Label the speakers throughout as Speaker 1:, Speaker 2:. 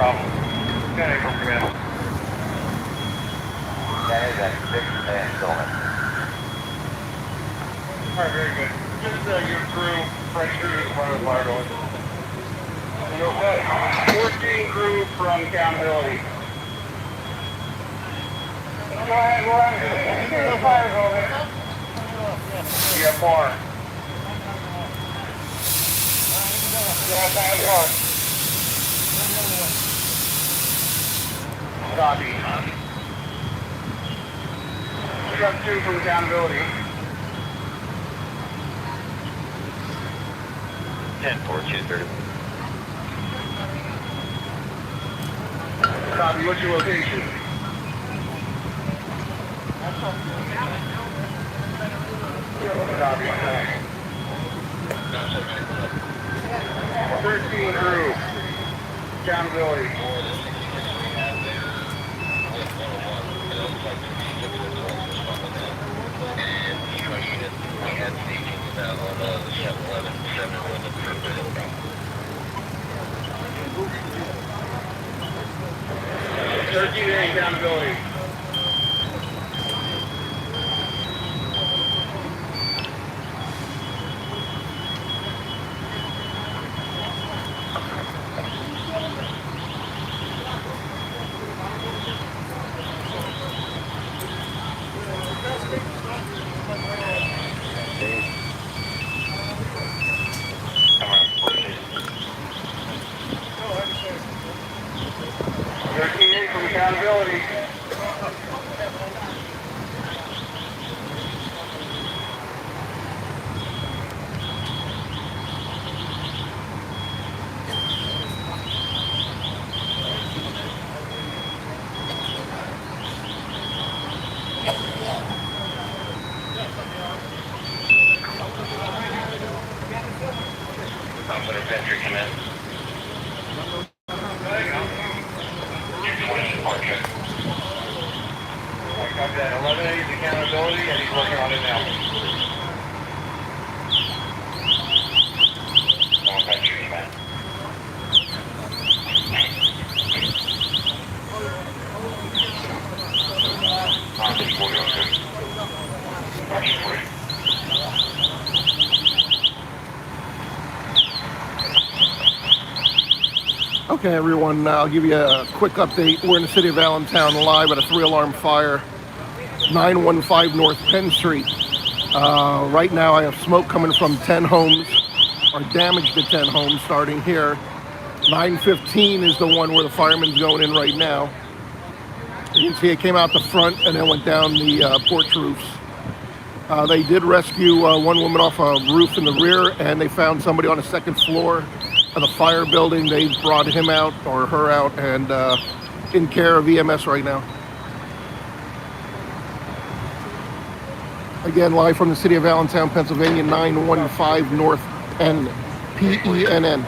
Speaker 1: problem. Got it from command.
Speaker 2: That is at 6 and going.
Speaker 1: Alright, very good. Just your crew, French crew to the front of the fire going. You know, 14 crew from accountability. Go ahead, run. The fire's over. You got 4. Yeah, thank God. Copy. We got 2 from accountability.
Speaker 2: 10-4-2-30.
Speaker 1: Copy, what's your location? Copy. 13 crew. Accountability. Accountability. From accountability.
Speaker 2: Confidence entry command.
Speaker 1: I've got 11 8's accountability and he's working on it now.
Speaker 2: Entry command.
Speaker 3: Okay, everyone, I'll give you a quick update. We're in the city of Allentown live at a 3-alarm fire, 915 North Penn Street. Right now I have smoke coming from 10 homes, or damage to 10 homes starting here. 915 is the one where the fireman's going in right now. You can see it came out the front and then went down the porch roofs. They did rescue one woman off a roof in the rear, and they found somebody on the second floor of the fire building. They brought him out, or her out, and in care of EMS right now. Again, live from the city of Allentown, Pennsylvania, 915 North Penn, PENN.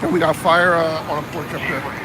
Speaker 3: And we got fire on a porch up there.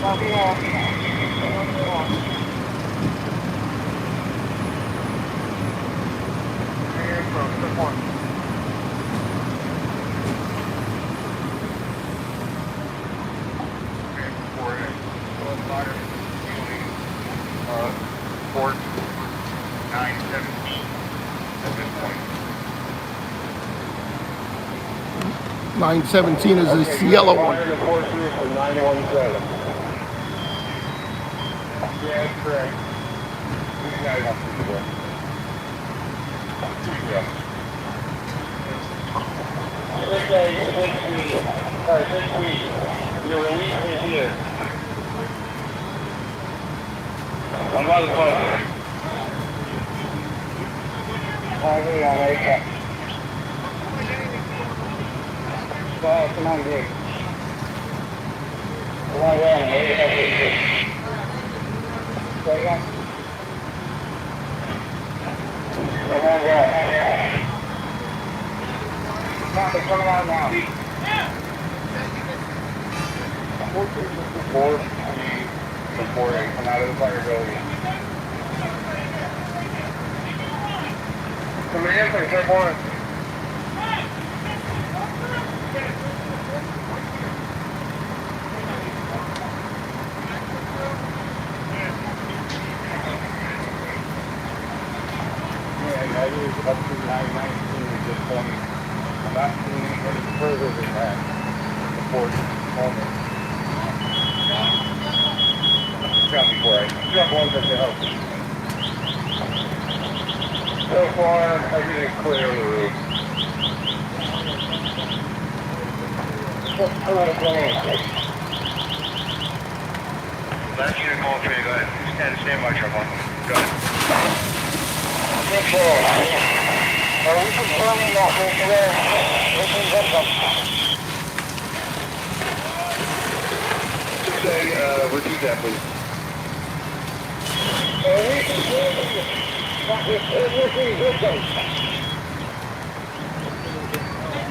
Speaker 1: Copy all. Here from step one. Port 917 at this point.
Speaker 3: 917 is this yellow one.
Speaker 1: The port through for 917. Yeah, that's correct. These guys have to do that. Yeah. Okay, 6 weeks. Your release is here. I'm on the phone. Okay, all right. Come on, Greg. Come on, Greg. Come on, Greg. Come on now. 4 before they come out of the fire building. Command from step one. Yeah, I use up to 919 at this point. I'm not seeing any further than that. The port moment. Drop before I drop one from the help. So far, everything's clear on the roof. What's the plan?
Speaker 2: Last unit call for you, go ahead. Stand by, truck one. Go ahead.
Speaker 1: Are we confirming that we're there? We can get them.
Speaker 2: Say, repeat that, please.
Speaker 1: Are we confirming that we're looking good them?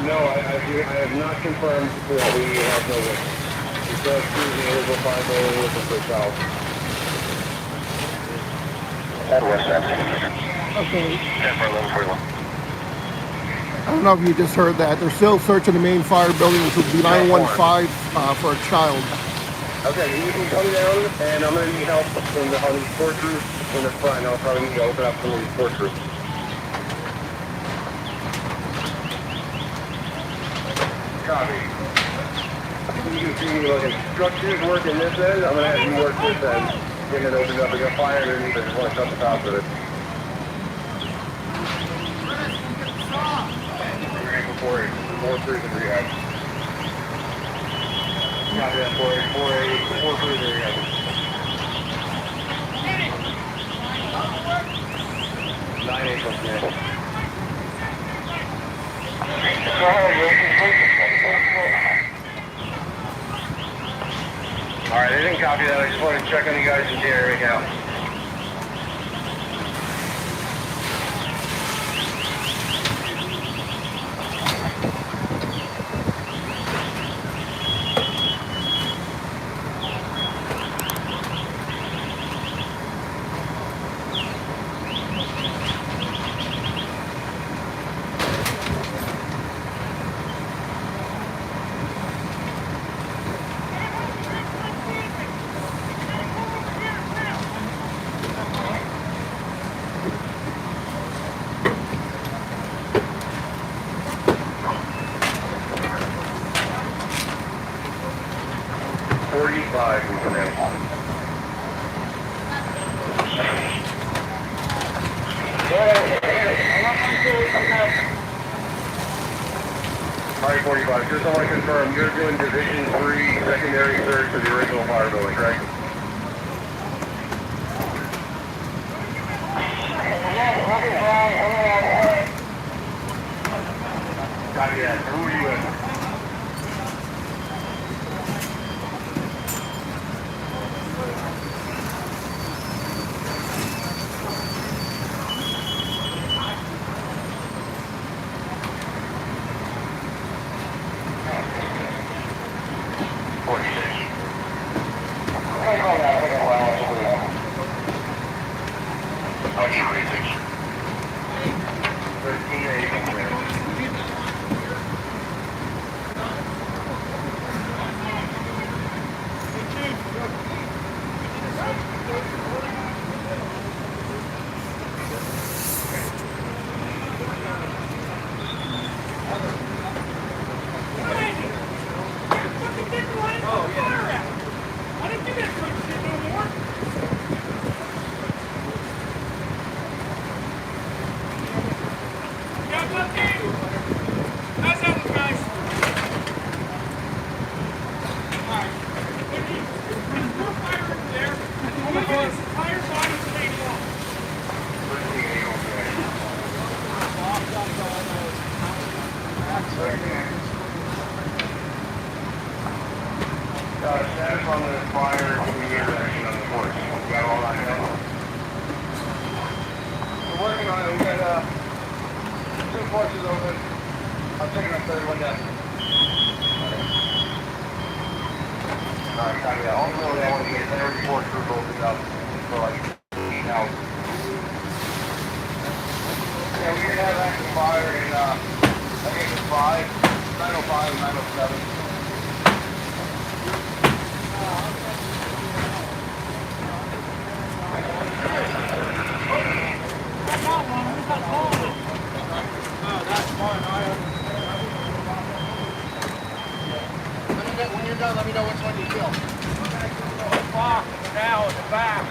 Speaker 2: No, I have not confirmed that we have no witness. We still have cruising illegal fire building looking for south. At west side.
Speaker 3: Okay.
Speaker 2: 10 for 1141.
Speaker 3: I don't know if you just heard that. They're still searching the main fire building, which would be 915 for a child.
Speaker 2: Okay, you can come down, and I'm going to need help from the port roof in the front. I'll probably need to open up some of these port roofs. Copy. You can see me looking. Structures working this end. I'm going to have you work this end. Getting it opened up. I got fire underneath. I just want to shut the top of it.
Speaker 1: Four cruising rehab. Copy that, 4 cruising rehab. Nine eight from here. Alright, I didn't copy that. I just wanted to check on you guys in the area right now. Alright, 45. Just so I confirm, you're doing Division 3 secondary search for the original fire building, correct? Copy that. Who are you with?
Speaker 2: Status on the fire in the intersection of the porch. We got all that done. We're working on it. We got 2 porches open. I'm taking the third one down. Alright, copy that. Ultimately, I want to get every porch roof opened up for like 8 hours. Yeah, we did have active fire in, I think it was 905 and 907.
Speaker 3: When you're done, let me know which one you kill.
Speaker 1: Box now in the back.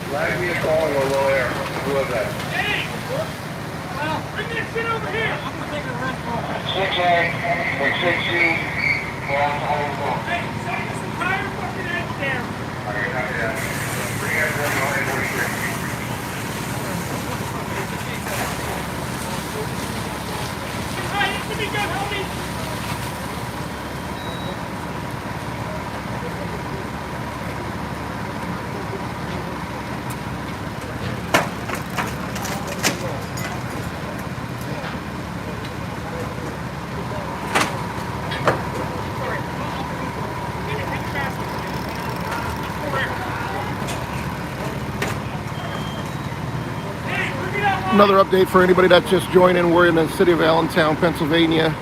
Speaker 2: Flag me a call and we're low air. Who was that?
Speaker 1: Hey! Well, bring that shit over here! I'm gonna take a rest for
Speaker 2: 6A and 6C.
Speaker 1: Hey, send this entire fucking edge there!
Speaker 2: Alright, copy that. Bring everyone on 843.
Speaker 1: Hi, this should be good, homie!
Speaker 3: Another update for anybody that's just joining. We're in the city of Allentown, Pennsylvania,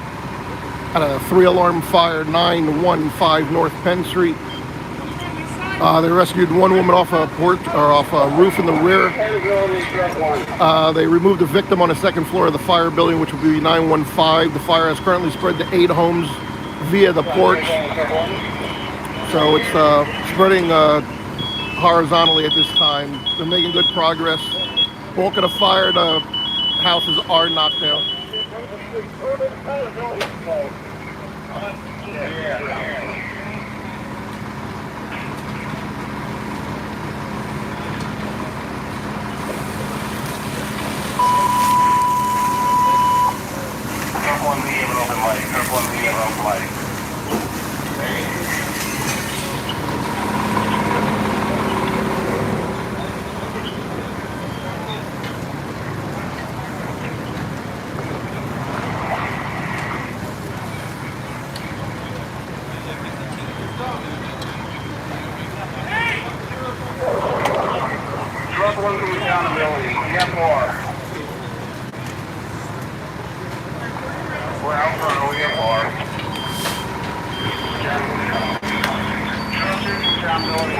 Speaker 3: at a 3-alarm fire, 915 North Penn Street. They rescued one woman off a porch or off a roof in the rear. They removed the victim on the 2nd floor of the fire building, which will be 915. The fire has currently spread to 8 homes via the porch, so it's spreading horizontally at this time. They're making good progress. Bulk of the fire, the houses are knocked down.
Speaker 2: Truck 1 to accountability. We have more. We're out front. We have more. Truck 2 to accountability.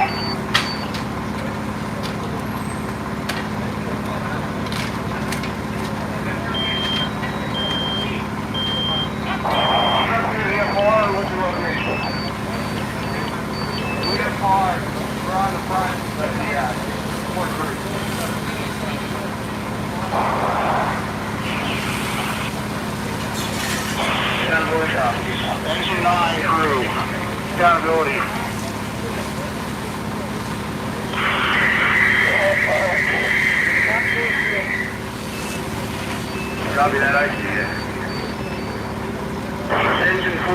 Speaker 2: What's your location? We have cars. We're on the front, but yeah, more group. Accountability copies. Engine 9 crew. Accountability. Copy that, I see it. Engine 4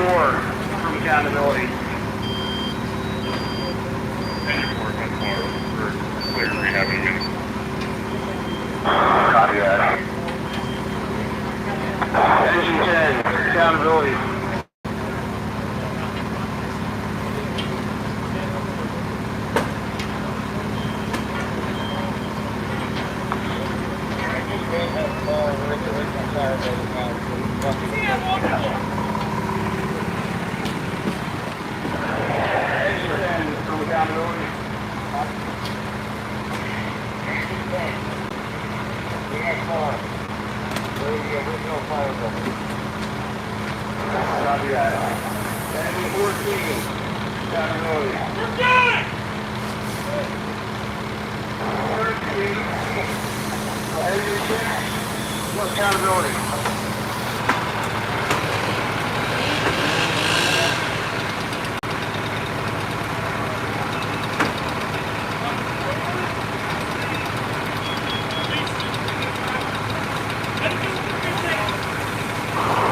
Speaker 2: from accountability. Engine 4 from clear rehab in a minute.
Speaker 1: next car. Where the original fire building.
Speaker 2: Copy that.
Speaker 1: And 14. Accountability. 13. Accountability.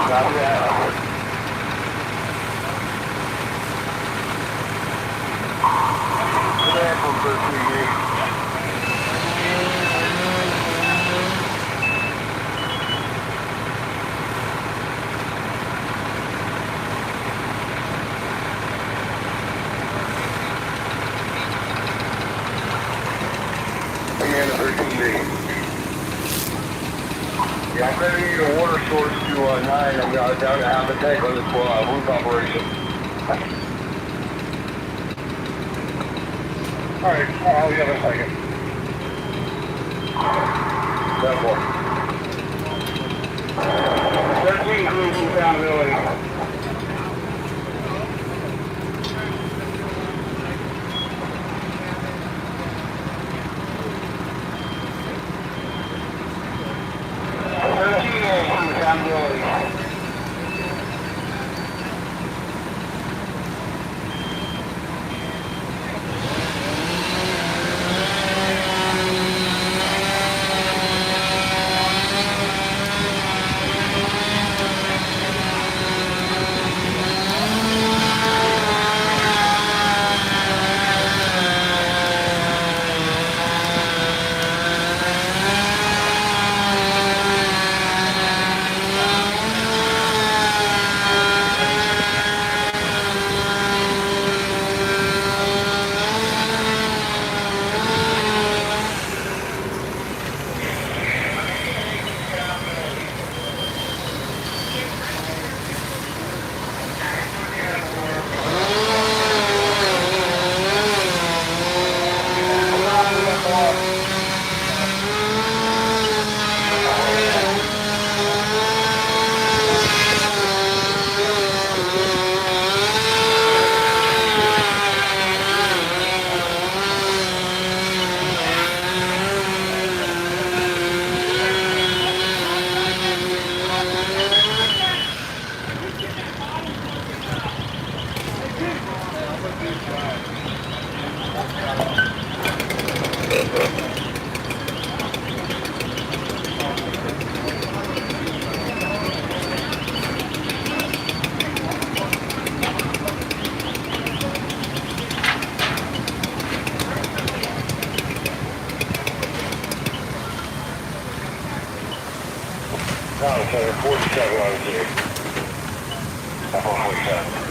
Speaker 2: Copy that.
Speaker 1: Command from 13.
Speaker 2: Command 13B. Yeah, I'm ready to get a water source to 9. I'm down to half a tank on this roof operation.
Speaker 1: Alright, I'll give it a second. 13 crew from accountability. Accountability.
Speaker 2: Okay, 47 on the F 47.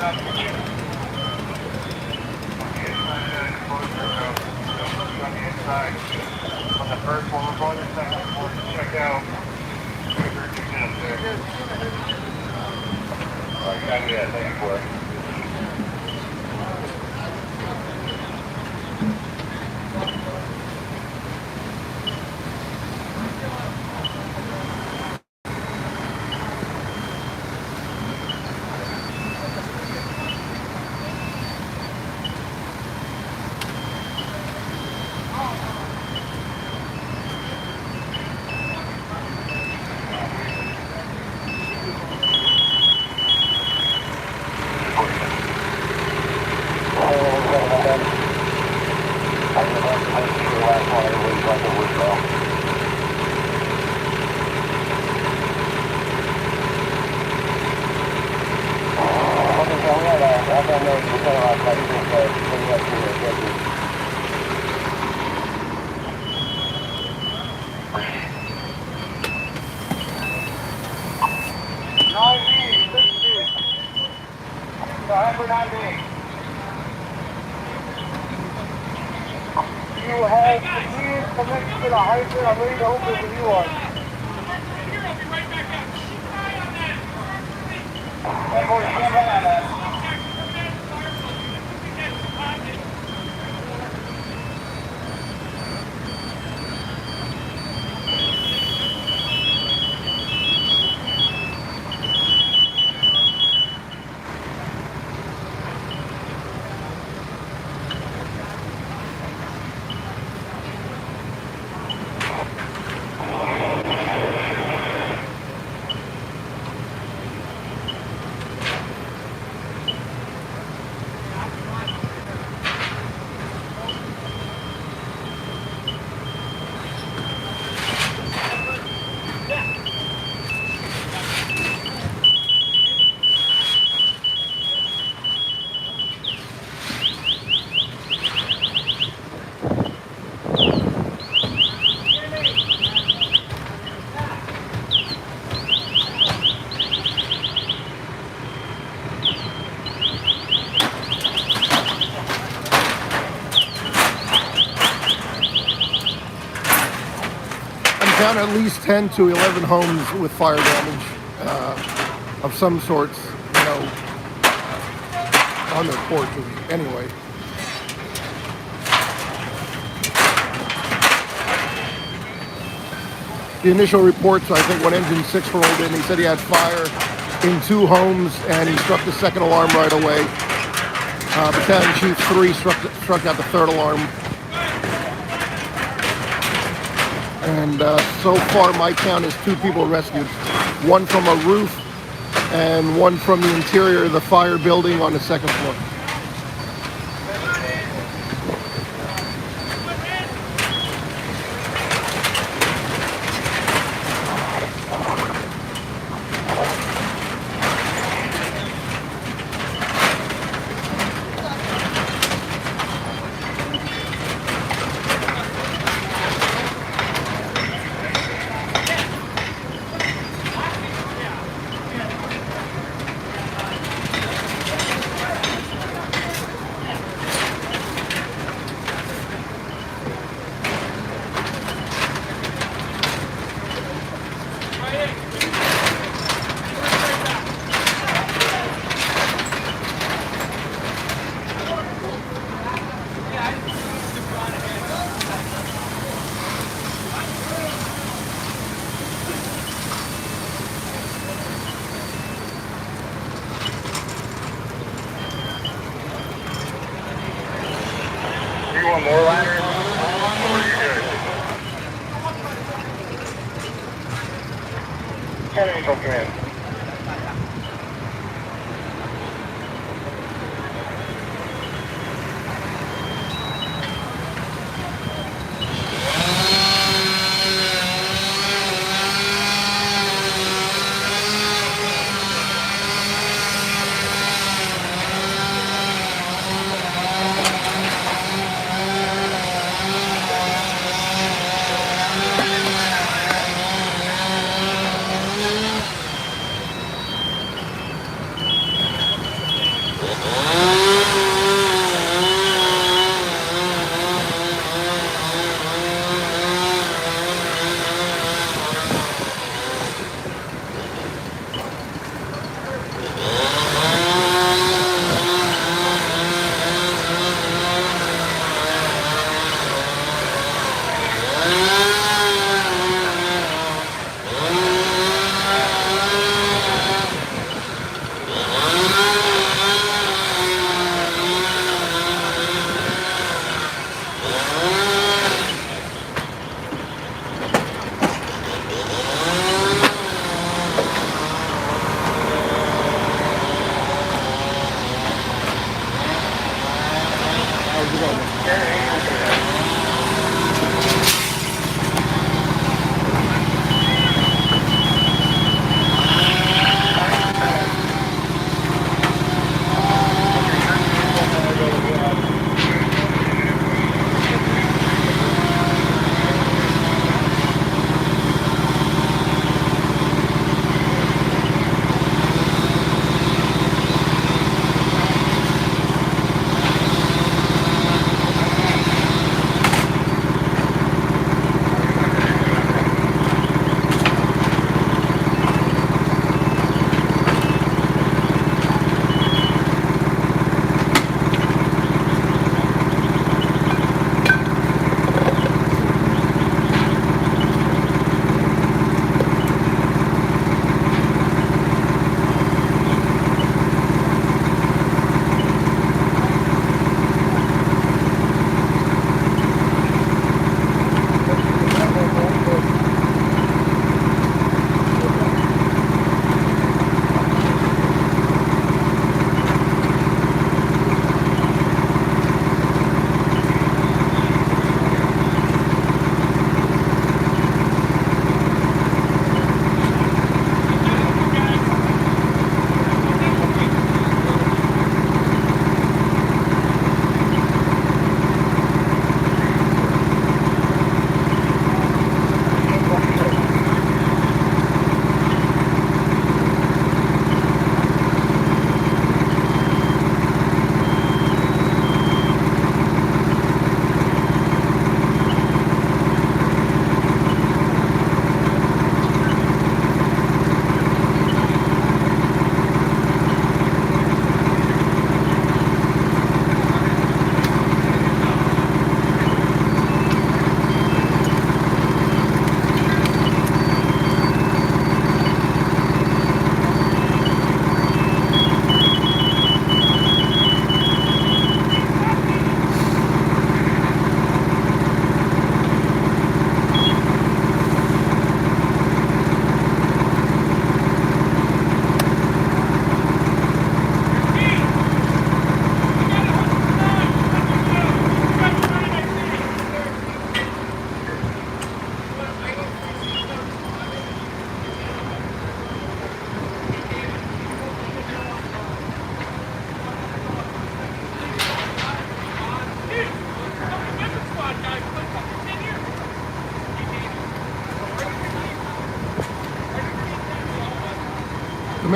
Speaker 1: On the first one, we're going to the second floor to check out. Alright, copy that. Thank you for it. You have the keys connected to the hydrant. I'm ready to open the new one.
Speaker 3: Down at least 10 to 11 homes with fire damage of some sorts, you know, on their porches. Anyway, the initial reports, I think when Engine 6 rolled in, he said he had fire in 2 homes and he struck the second alarm right away. Battalion Chief 3 struck out the third alarm. And so far, my count is 2 people rescued. One from a roof and one from the interior of the fire building on the second floor.
Speaker 1: More ladders? Or you good? Kennedy, come in.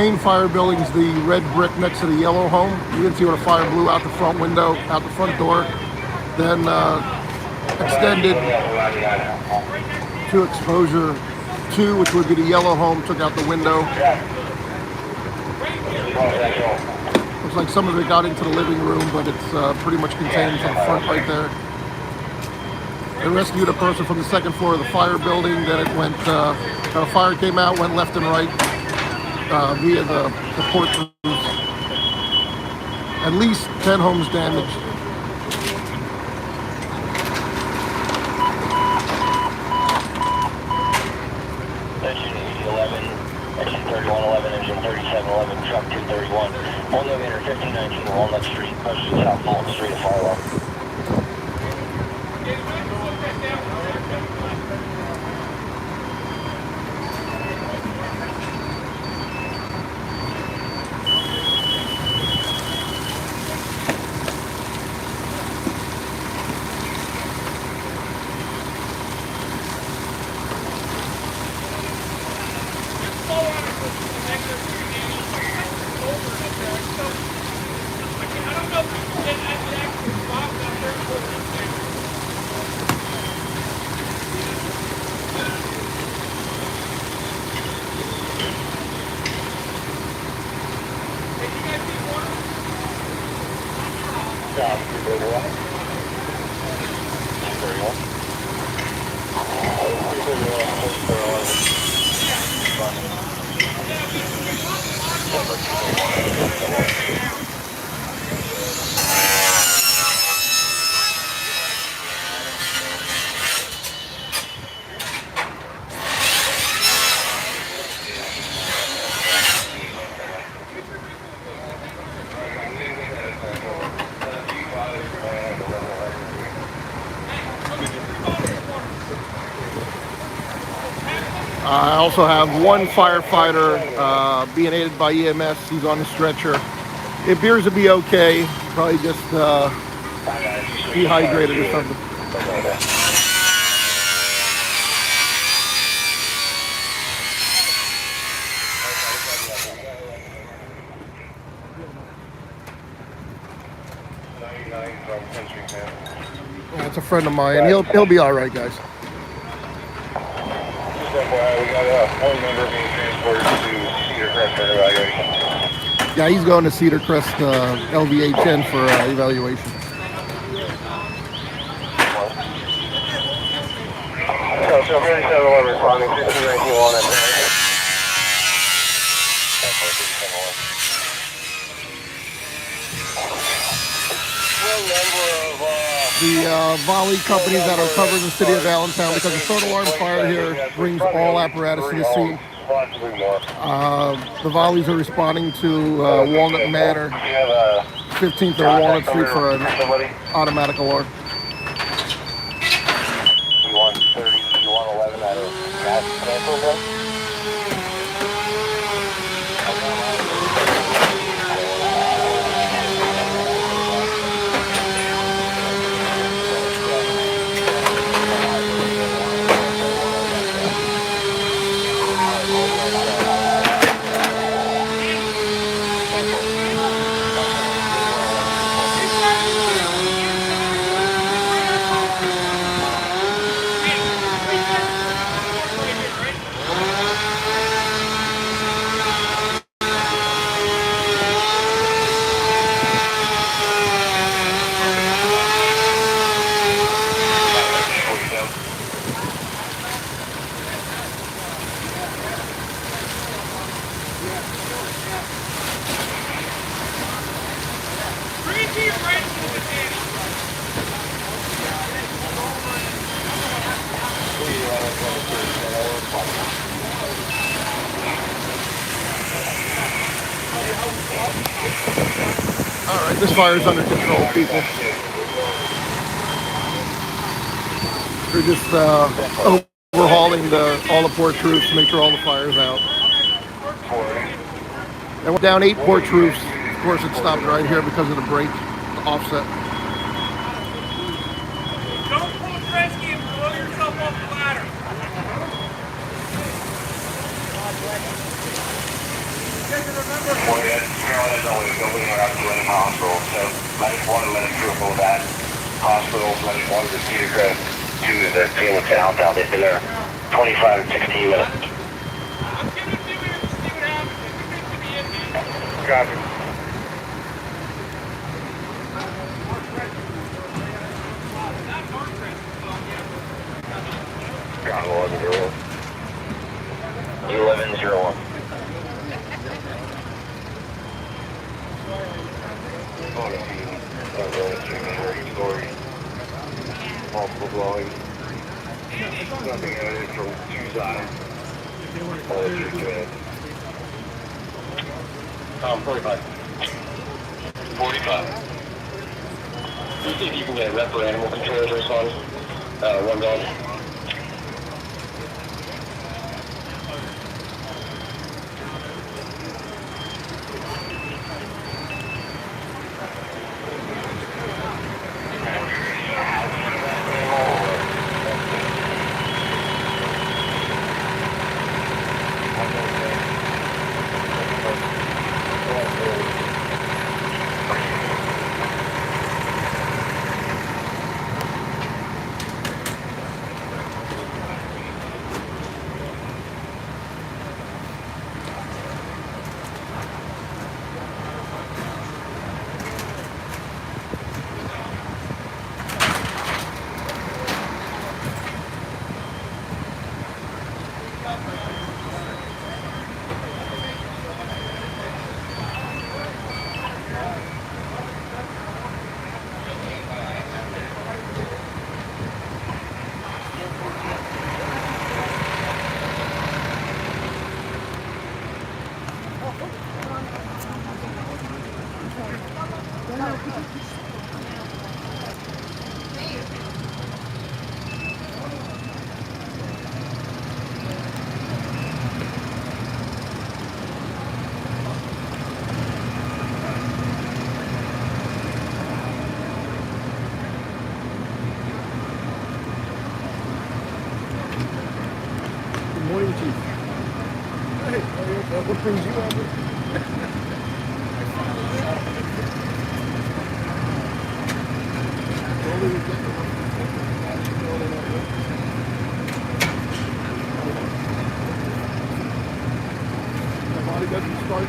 Speaker 3: main fire building's the red brick next to the yellow home. You can see where the fire blew out the front window, out the front door. Then extended to exposure 2, which would be the yellow home, took out the window. Looks like some of it got into the living room, but it's pretty much contained to the front right there. They rescued a person from the second floor of the fire building. Then it went, the fire came out, went left and right via the porch roofs. At least 10 homes damaged.
Speaker 4: Engine 8011, engine 3111, engine 3711, truck 231. All Navigator 1519 Walnut Street, question South Fulton Street, a fire alarm.
Speaker 3: I also have one firefighter being aided by EMS. He's on the stretcher. It appears to be okay. Probably just dehydrated or something. Yeah, it's a friend of mine. He'll be all right, guys.
Speaker 2: We got one member being transported to Cedar Crest for evaluation.
Speaker 3: Yeah, he's going to Cedar Crest LVHN for evaluation.
Speaker 2: So 3711 responding, 1519 Walnut Street.
Speaker 3: The volley companies that are covering the city of Allentown, because the third alarm fire here brings all apparatus to the scene. The volleys are responding to Walnut Manor, 15th and Walnut Street for an automatic alarm.
Speaker 4: 130, 111 out of gas cancel.
Speaker 3: All right, this fire is under control, people. We're just overhauling all the porch roofs to make sure all the fire's out. They went down 8 porch roofs. Of course, it stopped right here because of the break, the offset.
Speaker 5: Don't pull rescue and blow yourself off the ladder.
Speaker 2: we don't have to do any hospital. So medic 1 and medic 2 are both at hospitals. Medic 1 is at Utica, 2 is at Phoenix Allentown. They've been there 25 and 16 minutes.
Speaker 5: I'm giving it a few minutes to see what happens. If you think to be in me,
Speaker 2: Copy.
Speaker 5: not hard pressed.
Speaker 2: Got 11-0.
Speaker 4: 1101.
Speaker 2: On a few, ongoing treatment story. Multiple blowing. Nothing evident from 2 sides. All the treatment.
Speaker 4: 45. 45. You see if you can get a rep or animal control to respond. 1 gun.
Speaker 3: Good morning, Chief. Hey, what brings you over? The body doesn't start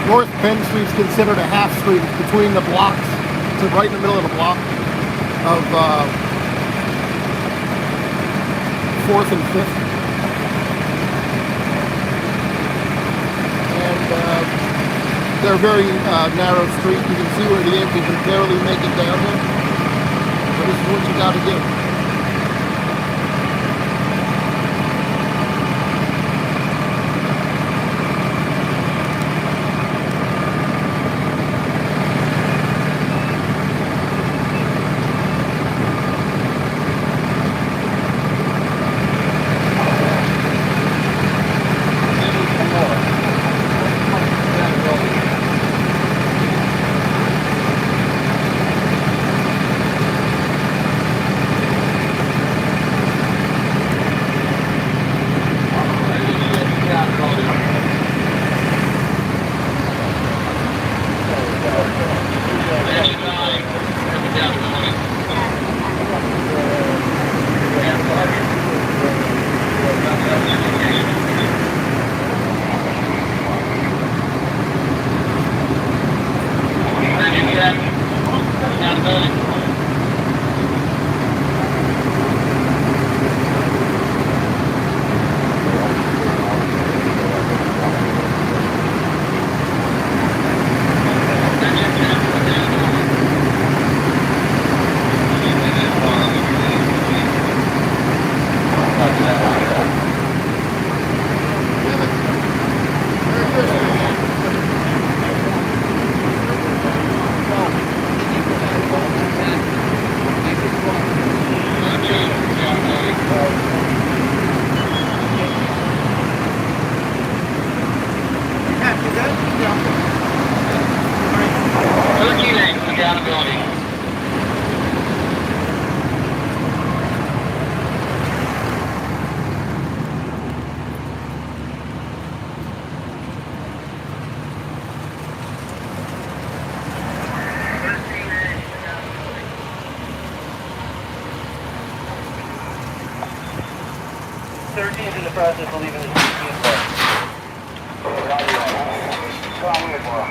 Speaker 3: North Penn Street is considered a half street. It's between the blocks. It's right in the middle of the block of 4th and 5th. And they're very narrow street. You can see where the empty can barely make it down there. But this is what you got to do.
Speaker 1: accountability.
Speaker 4: Is in the process of leaving the CP park.
Speaker 2: Come with, bro.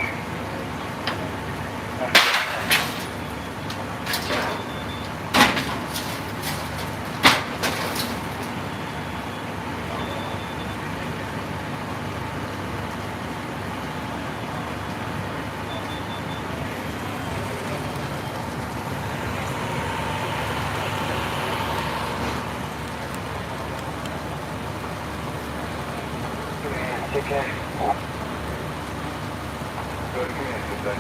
Speaker 4: Take care.
Speaker 2: Go to command, good day.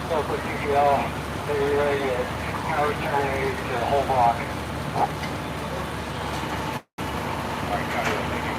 Speaker 4: So put CPL, they're ready to power returning to the whole block.
Speaker 2: Alright, copy that, thank you.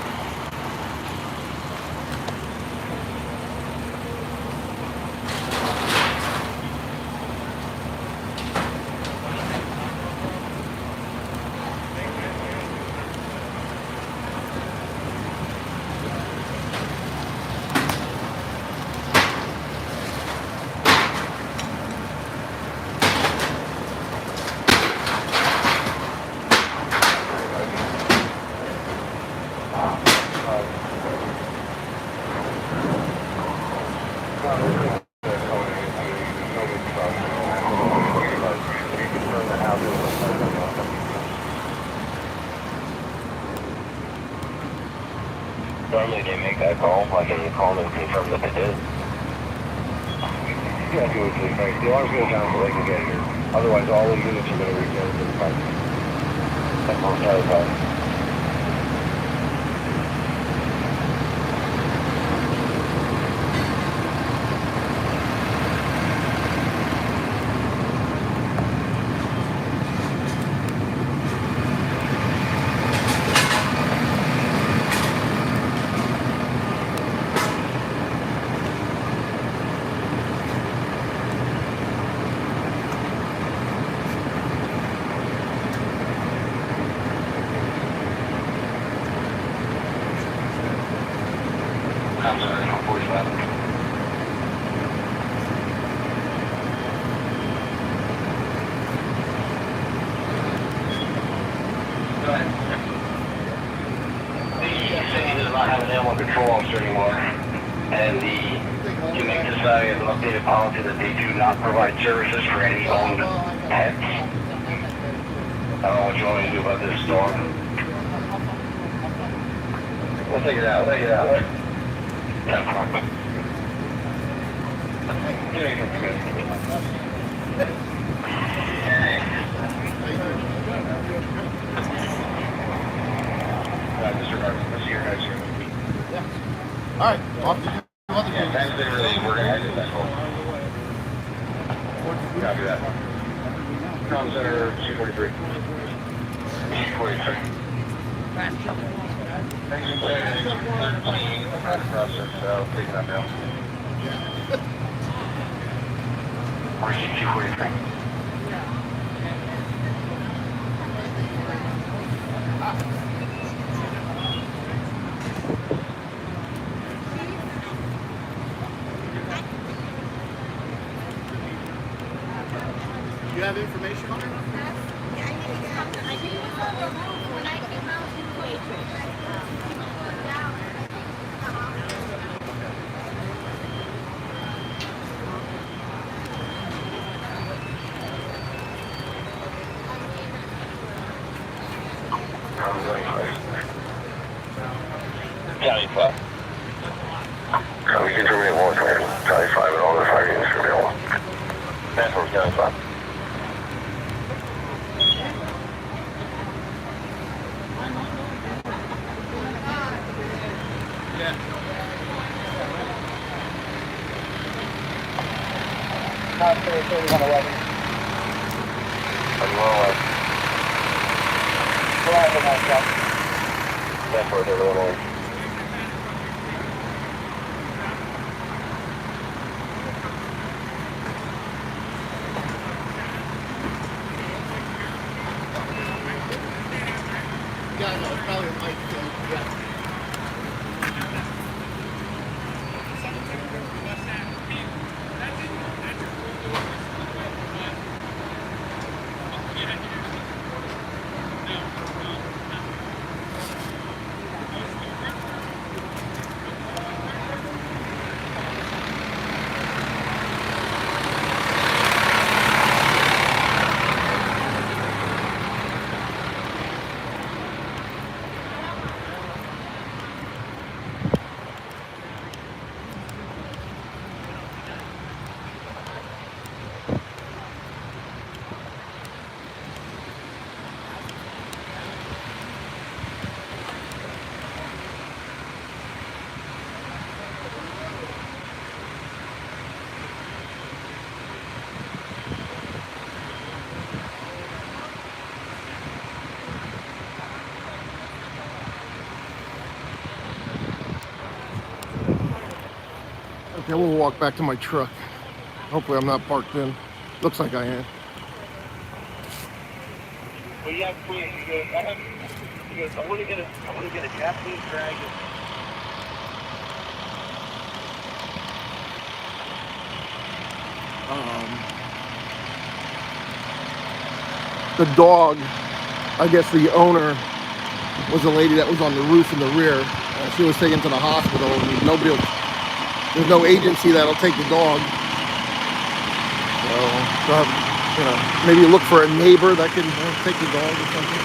Speaker 4: Normally they make that call, I can call them and confirm that they did.
Speaker 2: Yeah, do it, please, thanks. The alarm's going down so they can get here. Otherwise, all the units are going to reach out to the park.
Speaker 4: That's most terrifying.
Speaker 1: I'm sorry, I'm 45.
Speaker 4: Go ahead. The city does not have an animal control officer anymore, and the Humane Society has an updated policy that they do not provide services for any owned pets. I don't know what you want me to do about this storm.
Speaker 2: We'll take it out, take it out. Disregard. Let's see your guys here.
Speaker 3: All right, off to do other
Speaker 2: Yeah, time's been released. We're gonna exit that call. Copy that. Comm Center 243. 243. Engine 10, engine 13, trying to process, taking that down.
Speaker 4: RC 243.
Speaker 3: You have information on it?
Speaker 6: I think it was on the roof when I came out to Matrix.
Speaker 4: County 5.
Speaker 2: We can terminate one time. Charlie 5 and all the fire units are available.
Speaker 4: That's where County 5.
Speaker 6: Center 3111.
Speaker 4: That's where they're going.
Speaker 3: Yeah, we'll walk back to my truck. Hopefully I'm not parked in. Looks like I am.
Speaker 1: Well, yeah, please. He goes, I want to get a Japanese dragon.
Speaker 3: The dog, I guess the owner was a lady that was on the roof in the rear. She was taken to the hospital, and there's no agency that'll take the dog. So, you know, maybe look for a neighbor that can take the dog or something.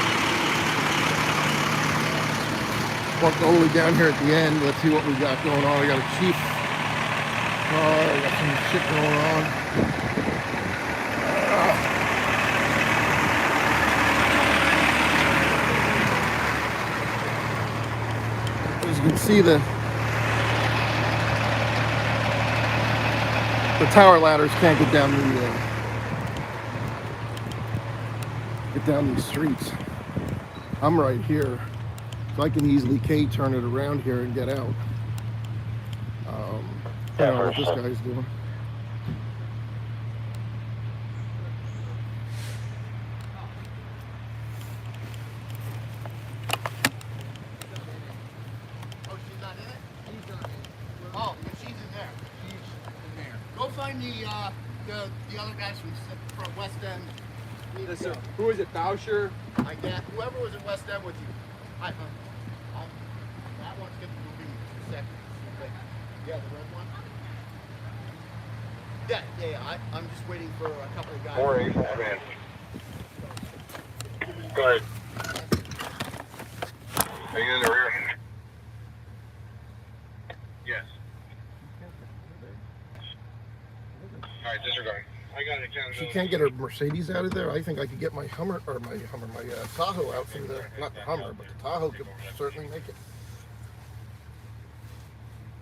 Speaker 3: Walked all the way down here at the end. Let's see what we got going on. I got a chief car. I got some shit going on. As you can see, the tower ladders can't get down these streets. I'm right here, so I can easily K-turn it around here and get out. I don't know what this guy's doing.
Speaker 7: Oh, she's in there. She's in there. Go find the other guys from West End.
Speaker 8: Who is it, Boucher?
Speaker 7: I guess whoever was at West End with you. That one's gonna be moving in a second. Yeah, the red one. Yeah. I'm just waiting for a couple of guys.
Speaker 2: 4-8, man. Go ahead. Are you in the rear? Yes. All right, disregard. I got an account.
Speaker 3: She can't get her Mercedes out of there. I think I could get my Hummer, or my Tahoe out from there. Not the Hummer, but the Tahoe could certainly make it.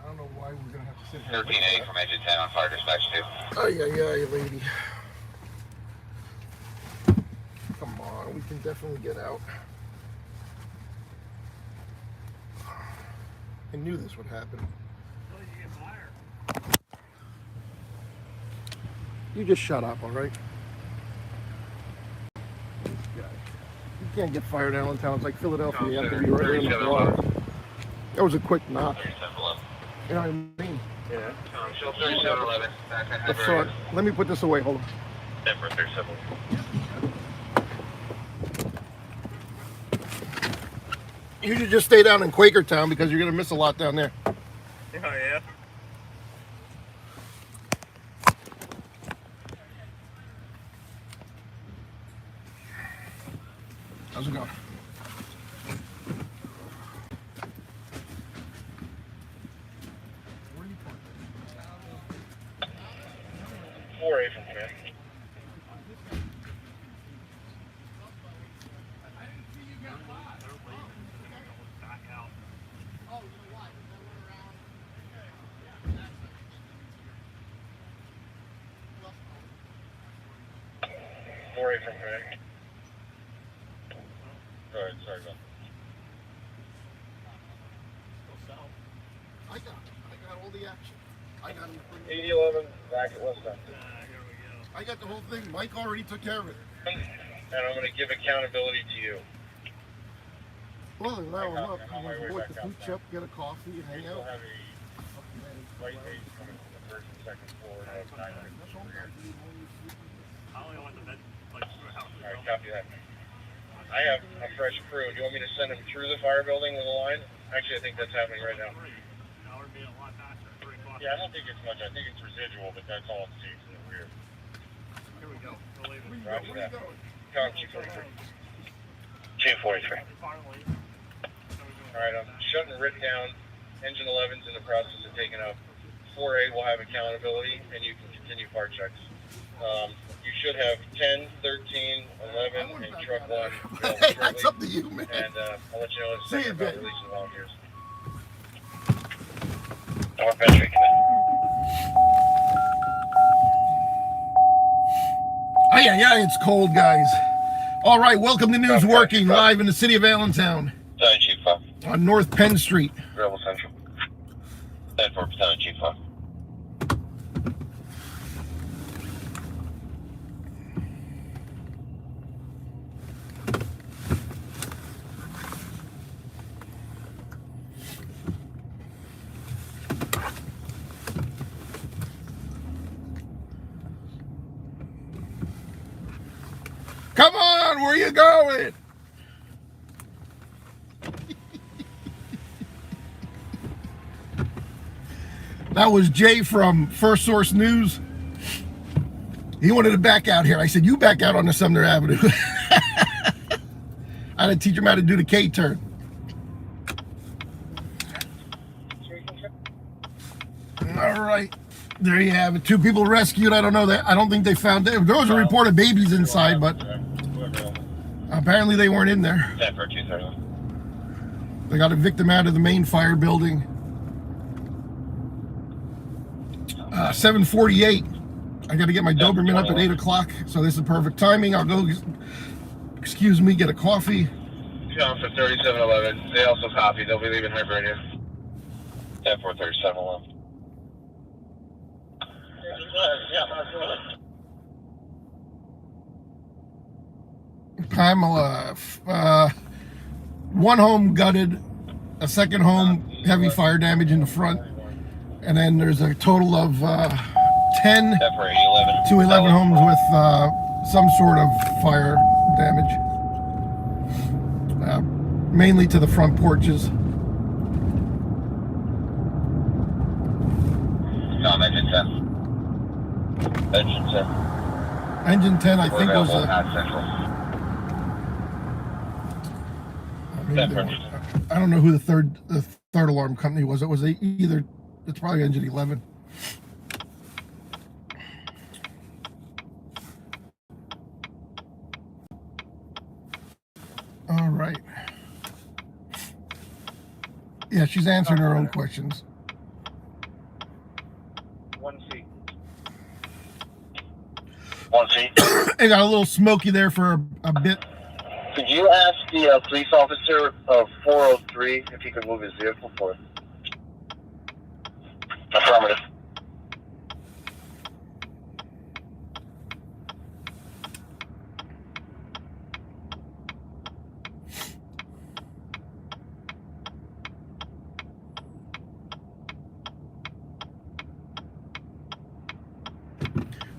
Speaker 3: I don't know why we're gonna have to sit here.
Speaker 4: 13A from engine 10 on fire dispatch 2.
Speaker 3: Ay, lady. Come on, we can definitely get out. I knew this would happen. You just shut up, all right? You can't get fired in Allentown. It's like Philadelphia. You have to be right there in the bar. That was a quick knock. You know what I mean?
Speaker 2: Yeah.
Speaker 4: Show 3711.
Speaker 3: Up front. Let me put this away. Hold on.
Speaker 4: 37.
Speaker 3: You should just stay down in Quakertown because you're going to miss a lot down there.
Speaker 1: Oh, yeah?
Speaker 3: How's it going? Where are you parked?
Speaker 2: 4-8 from here. From here. Sorry about that.
Speaker 3: I got all the action. I got him.
Speaker 2: 8011 back at West End.
Speaker 3: I got the whole thing. Mike already took care of it.
Speaker 2: And I'm going to give accountability to you.
Speaker 3: Well, now I'm up.
Speaker 2: I'm on my way
Speaker 3: I'm going
Speaker 2: back
Speaker 3: to food
Speaker 2: out.
Speaker 3: shop, get a coffee, and hang
Speaker 2: We'll
Speaker 3: out.
Speaker 2: have a white haze coming from the first and second floor of 900 rear. Alright, copy that. I have a fresh crew. Do you want me to send them through the fire building with a line? Actually, I think that's happening right now. Yeah, I don't think it's much. I think it's residual, but that's all it sees in the rear.
Speaker 5: Here we go. We'll leave it.
Speaker 2: Roger that. Count 243. 243. Alright, I'm shutting RIT down. Engine 11's in the process of taking up. 4A will have accountability, and you can continue part checks. You should have 10, 13, 11, and truck 1.
Speaker 3: That's up to you, man.
Speaker 2: And I'll let you know in a second about releasing volunteers.
Speaker 4: North Penn Street,
Speaker 3: Yeah, it's cold, guys. All right, welcome to News Working, live in the city of Allentown.
Speaker 4: Battalion Chief 5.
Speaker 3: On North Penn Street.
Speaker 4: Rebel Central. 10-4 Battalion Chief 5.
Speaker 3: Come on, where you going? That was Jay from First Source News. He wanted to back out here. I said, you back out on the Sumner Avenue. I had to teach him how to do the K-turn. All right. There you have it. 2 people rescued. I don't know that. I don't think they found it. There was a report of babies inside, but apparently they weren't in there. They got a victim out of the main fire building. 7:48. I got to get my Doberman up at 8 o'clock, so this is perfect timing. I'll go, excuse me, get a coffee.
Speaker 2: John for 3711. They also copy. They'll be leaving Hibernia. 10-43711.
Speaker 3: Pamela, 1 home gutted, a 2nd home heavy fire damage in the front, and then there's a total of 10 to 11 homes with some sort of fire damage, mainly to the front porches.
Speaker 2: Engine 10. Engine 10.
Speaker 3: Engine 10, I think, was I don't know who the third alarm company was. It was either. It's probably engine 11. All right. Yeah, she's answering her own questions.
Speaker 2: 1C. 1C.
Speaker 3: It got a little smoky there for a bit.
Speaker 2: Could you ask the police officer of 403 if he could move his vehicle for? Affirmative.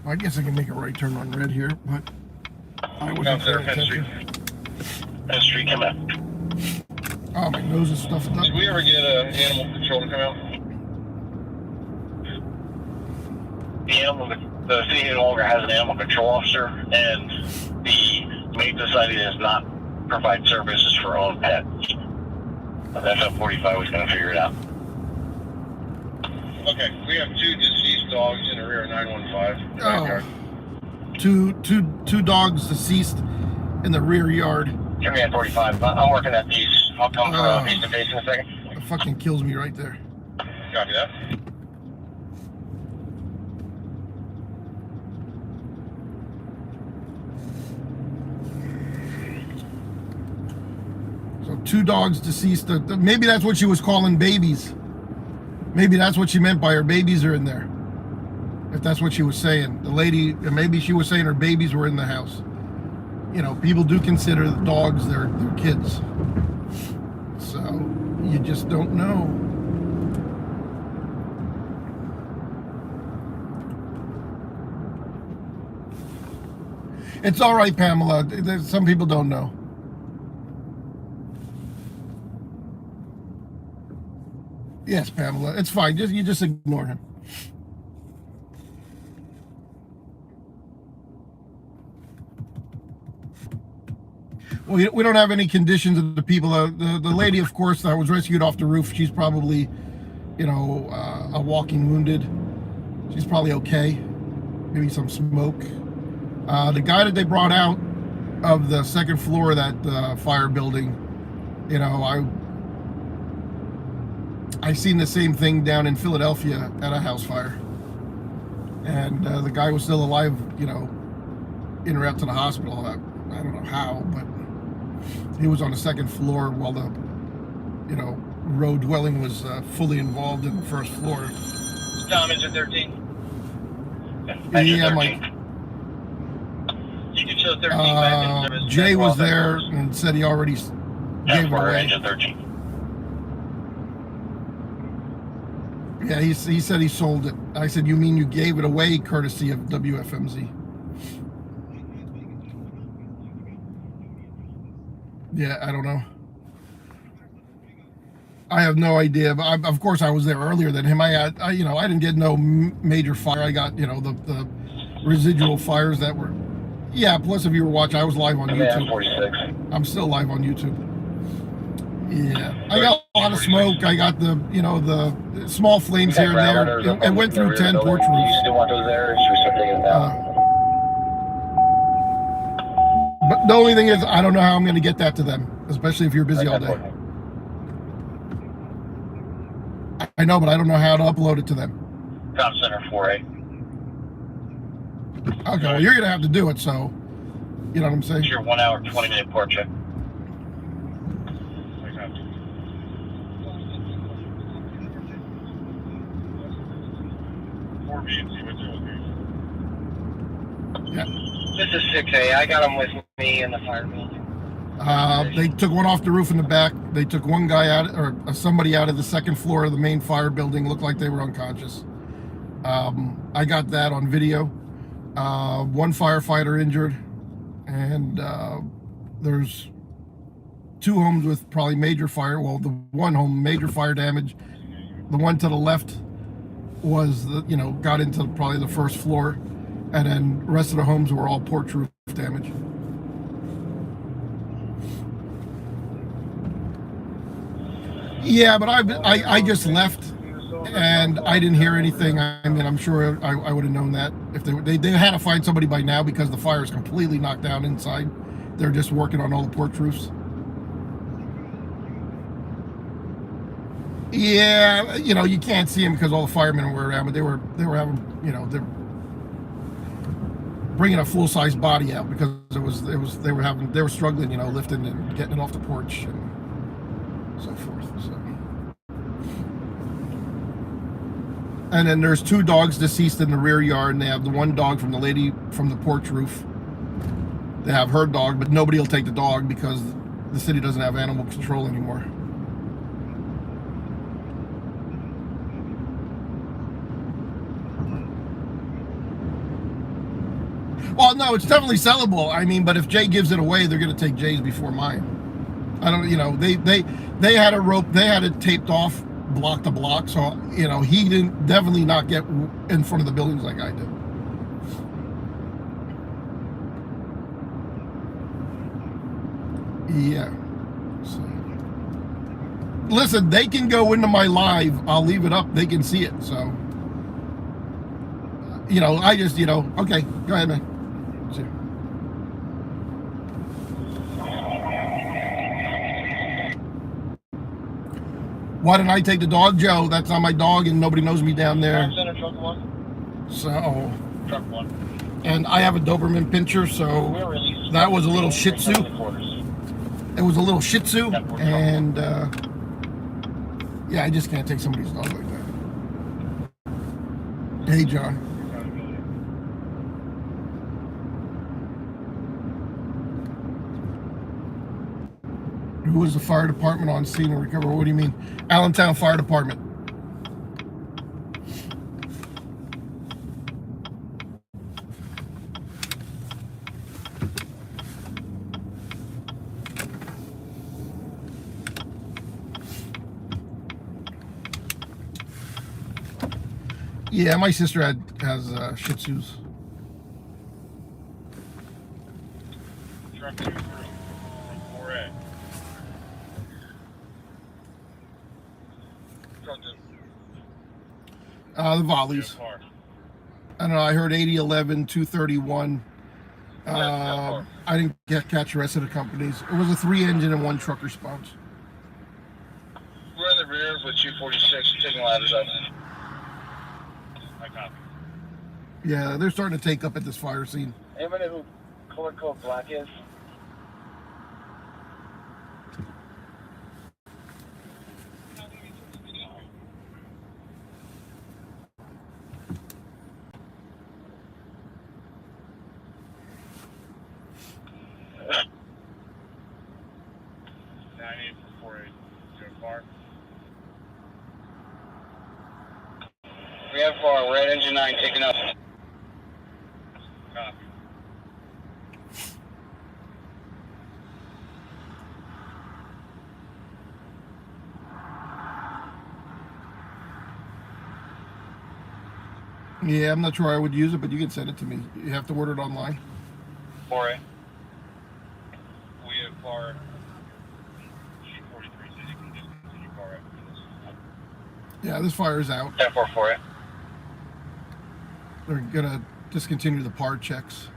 Speaker 3: I guess I can make a right turn on red here, but I wasn't paying attention.
Speaker 2: Penn Street, come out.
Speaker 3: Oh, my nose is stuffed up.
Speaker 2: Did we ever get animal control to come out? The city no longer has an animal control officer, and the main society does not provide services for owned pets. FF45 was going to figure it out. Okay, we have 2 deceased dogs in the rear of 915.
Speaker 3: Oh, two dogs deceased in the rear yard.
Speaker 2: Give me at 45. I'm working at these. I'll come for face to face in a second.
Speaker 3: It fucking kills me right there.
Speaker 2: Copy that.
Speaker 3: So 2 dogs deceased. Maybe that's what she was calling babies. Maybe that's what she meant by her babies are in there. If that's what she was saying. The lady, maybe she was saying her babies were in the house. You know, people do consider the dogs their kids. So, you just don't know. It's all right, Pamela. Some people don't know. Yes, Pamela. It's fine. You just ignore him. Well, we don't have any conditions of the people. The lady, of course, that was rescued off the roof, she's probably, you know, a walking wounded. She's probably okay. Maybe some smoke. The guy that they brought out of the 2nd floor of that fire building, you know, I seen the same thing down in Philadelphia at a house fire. And the guy was still alive, you know, in or out to the hospital. I don't know how, but he was on the 2nd floor while the, you know, row dwelling was fully involved in the 1st floor.
Speaker 2: Tom, engine 13.
Speaker 3: Yeah, Mike.
Speaker 2: You can show 13 back in
Speaker 3: Jay was there and said he already gave it away.
Speaker 2: Engine 13.
Speaker 3: Yeah, he said he sold it. I said, you mean you gave it away courtesy of WFMZ? Yeah, I don't know. I have no idea, but of course I was there earlier than him. I didn't get no major fire. I got, the residual fires that were, yeah. Plus, if you were watching, I was live on YouTube.
Speaker 4: 46.
Speaker 3: I'm still live on YouTube. Yeah, I got a lot of smoke. I got the small flames here and there. It went through 10 porch
Speaker 4: Do you
Speaker 3: roofs.
Speaker 4: still want those there, or should we start taking them down?
Speaker 3: But the only thing is, I don't know how I'm going to get that to them, especially if you're busy all day. I know, but I don't know how to upload it to them.
Speaker 4: Top Center 4A.
Speaker 3: Okay, well, you're going to have to do it, so, you know what I'm saying?
Speaker 4: It's your 1 hour, 20-minute port check.
Speaker 3: Yeah.
Speaker 4: This is 6A. I got them with me in the fire building.
Speaker 3: They took one off the roof in the back. They took one guy out, or somebody out of the second floor of the main fire building. Looked like they were unconscious. I got that on video. One firefighter injured, and there's 2 homes with probably major fire. Well, the one home major fire damage. The one to the left was got into probably the first floor, and then the rest of the homes were all porch roof damage. Yeah, but I just left, and I didn't hear anything. I mean, I'm sure I would have known that if they had to find somebody by now, because the fire is completely knocked down inside. They're just working on all the porch roofs. Yeah, you can't see them because all the firemen were around, but they were having, they're bringing a full-size body out because they were struggling, lifting and getting it off the porch and so forth. So, and then there's 2 dogs deceased in the rear yard, and they have the one dog from the lady from the porch roof. They have her dog, but nobody will take the dog because the city doesn't have animal control anymore. Well, no, it's definitely sellable. I mean, but if Jay gives it away, they're going to take Jay's before mine. I don't, they had a rope, they had it taped off block to block, so he didn't definitely not get in front of the buildings like I did. Yeah. So, listen, they can go into my live. I'll leave it up. They can see it. So, I just, okay, go ahead, man. See. Why didn't I take the dog, Joe? That's not my dog, and nobody knows me down there. So, and I have a Doberman Pinscher, so that was a little Shih Tzu. It was a little Shih Tzu, and yeah, I just can't take somebody's dog like that. Hey, John. Who was the fire department on scene and recover? What do you mean? Allentown Fire Department. Yeah, my sister has Shih Tzus.
Speaker 2: Truck 2 from 4A.
Speaker 3: The volleys. I don't know. I heard 80, 11, 231. I didn't catch the rest of the companies. It was a 3-engine and 1 truck response.
Speaker 2: We're in the rear with 246, taking ladders up. I copy.
Speaker 3: Yeah, they're starting to take up at this fire scene.
Speaker 4: Anybody who color code black is? We have far. We're at engine 9, taking up.
Speaker 2: Copy.
Speaker 3: Yeah, I'm not sure I would use it, but you can send it to me. You have to order it online.
Speaker 2: 4A. We have far. Sheet 43 says you can discontinue far after this.
Speaker 3: Yeah, this fire is out.
Speaker 2: 10-4-4A.
Speaker 3: They're gonna discontinue the PAR checks.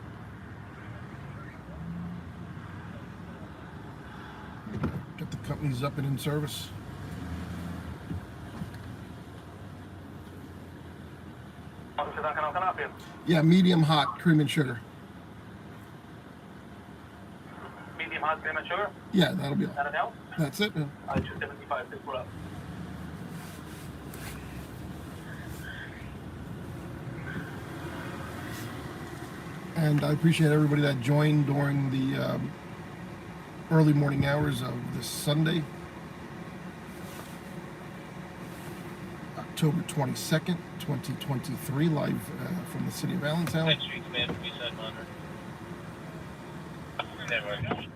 Speaker 3: Get the companies up and in service. Yeah, medium hot, cream and sugar.
Speaker 1: Medium hot cream and sugar?
Speaker 3: Yeah, that'll be all.
Speaker 1: Anything else?
Speaker 3: That's it. Yeah.
Speaker 1: 275, please pull up.
Speaker 3: And I appreciate everybody that joined during the early morning hours of this Sunday, October 22nd, 2023, live from the city of Allentown.
Speaker 2: 10th Street Command, we send monitor. Anyway.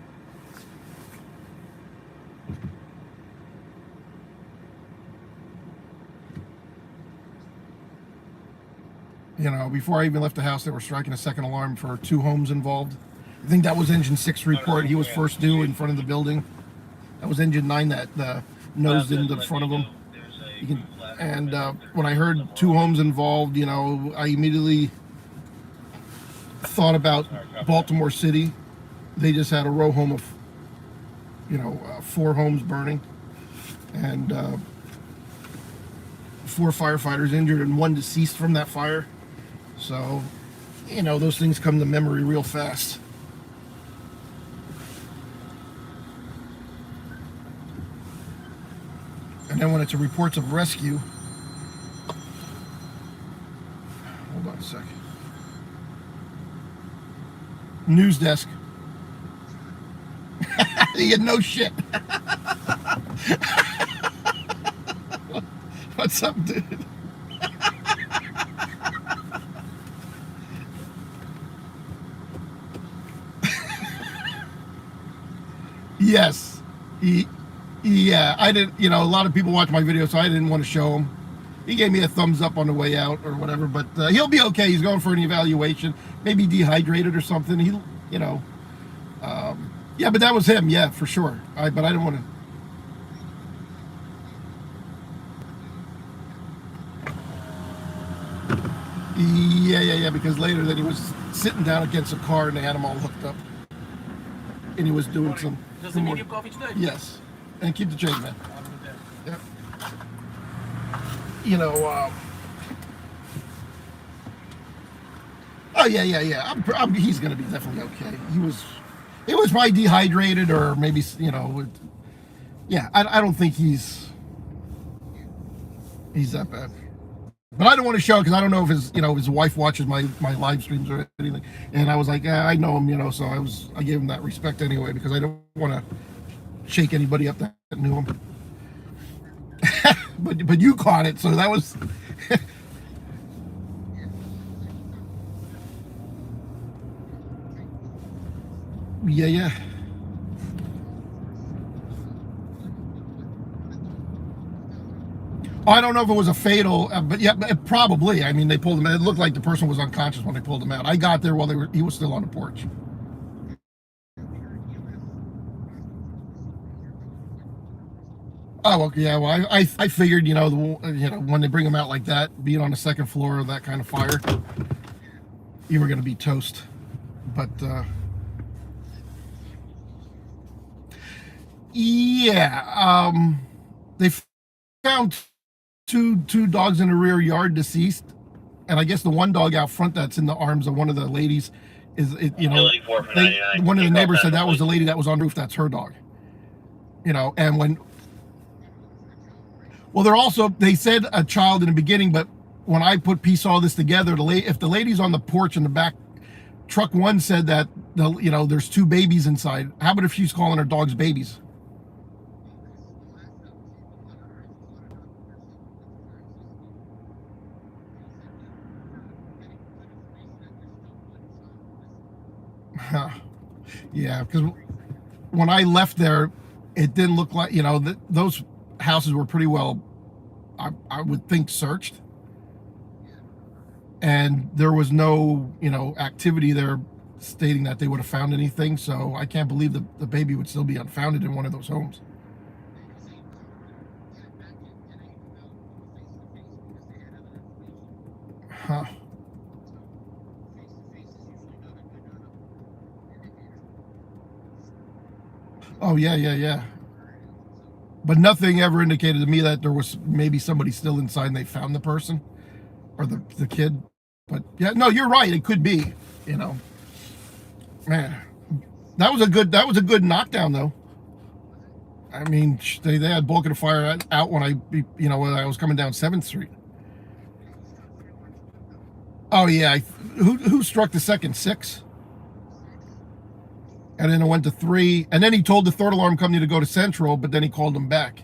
Speaker 3: You know, before I even left the house, they were striking a second alarm for 2 homes involved. I think that was engine 6 report. He was first due in front of the building. That was engine 9 that nosed into the front of him. And when I heard 2 homes involved, you know, I immediately thought about Baltimore City. They just had a row home of, 4 homes burning. And 4 firefighters injured and 1 deceased from that fire. So, you know, those things come to memory real fast. And then when it's a reports of rescue, hold on a second. News desk. You get no shit. What's up, dude? Yes. Yeah, I didn't, a lot of people watch my video, so I didn't want to show him. He gave me a thumbs up on the way out or whatever, but he'll be okay. He's going for an evaluation, maybe dehydrated or something. Yeah, but that was him, yeah, for sure. But I didn't want to. Yeah, because later then he was sitting down against a car and they had him all hooked up. And he was doing some...
Speaker 5: Just a medium coffee today?
Speaker 3: Yes. And keep the change, man. Yeah. Oh, yeah. He's going to be definitely okay. It was probably dehydrated or maybe, yeah, I don't think he's that bad. But I don't want to show because I don't know if his wife watches my live streams or anything. And I was like, I know him, so I gave him that respect anyway because I don't want to shake anybody up that knew him. but you caught it, so that was. Yeah. I don't know if it was a fatal, but yeah, probably. I mean, they pulled him. It looked like the person was unconscious when they pulled him out. I got there while he was still on the porch. Oh, okay, yeah. Well, I figured, when they bring him out like that, being on the second floor of that kind of fire, you were going to be toast. But yeah, they found two dogs in the rear yard deceased, and I guess the one dog out front that's in the arms of one of the ladies is one of the neighbors said that was the lady that was on the roof. That's her dog. And they said a child in the beginning, but when I piece all this together, if the lady's on the porch in the back, truck 1 said that there's 2 babies inside. How about if she's calling her dogs babies? Yeah, because when I left there, it didn't look like, those houses were pretty well, I would think, searched. and there was no, activity there stating that they would have found anything. So I can't believe the baby would still be unfounded in one of those homes. Huh. Oh, yeah. But nothing ever indicated to me that there was maybe somebody still inside and they found the person or the kid. But yeah, no, you're right. It could be, man, that was a good knockdown though. I mean, they had bulk of the fire out when when I was coming down 7th Street. Oh yeah. Who struck the second? 6? And then it went to 3. And then he told the third alarm company to go to Central, but then he called them back.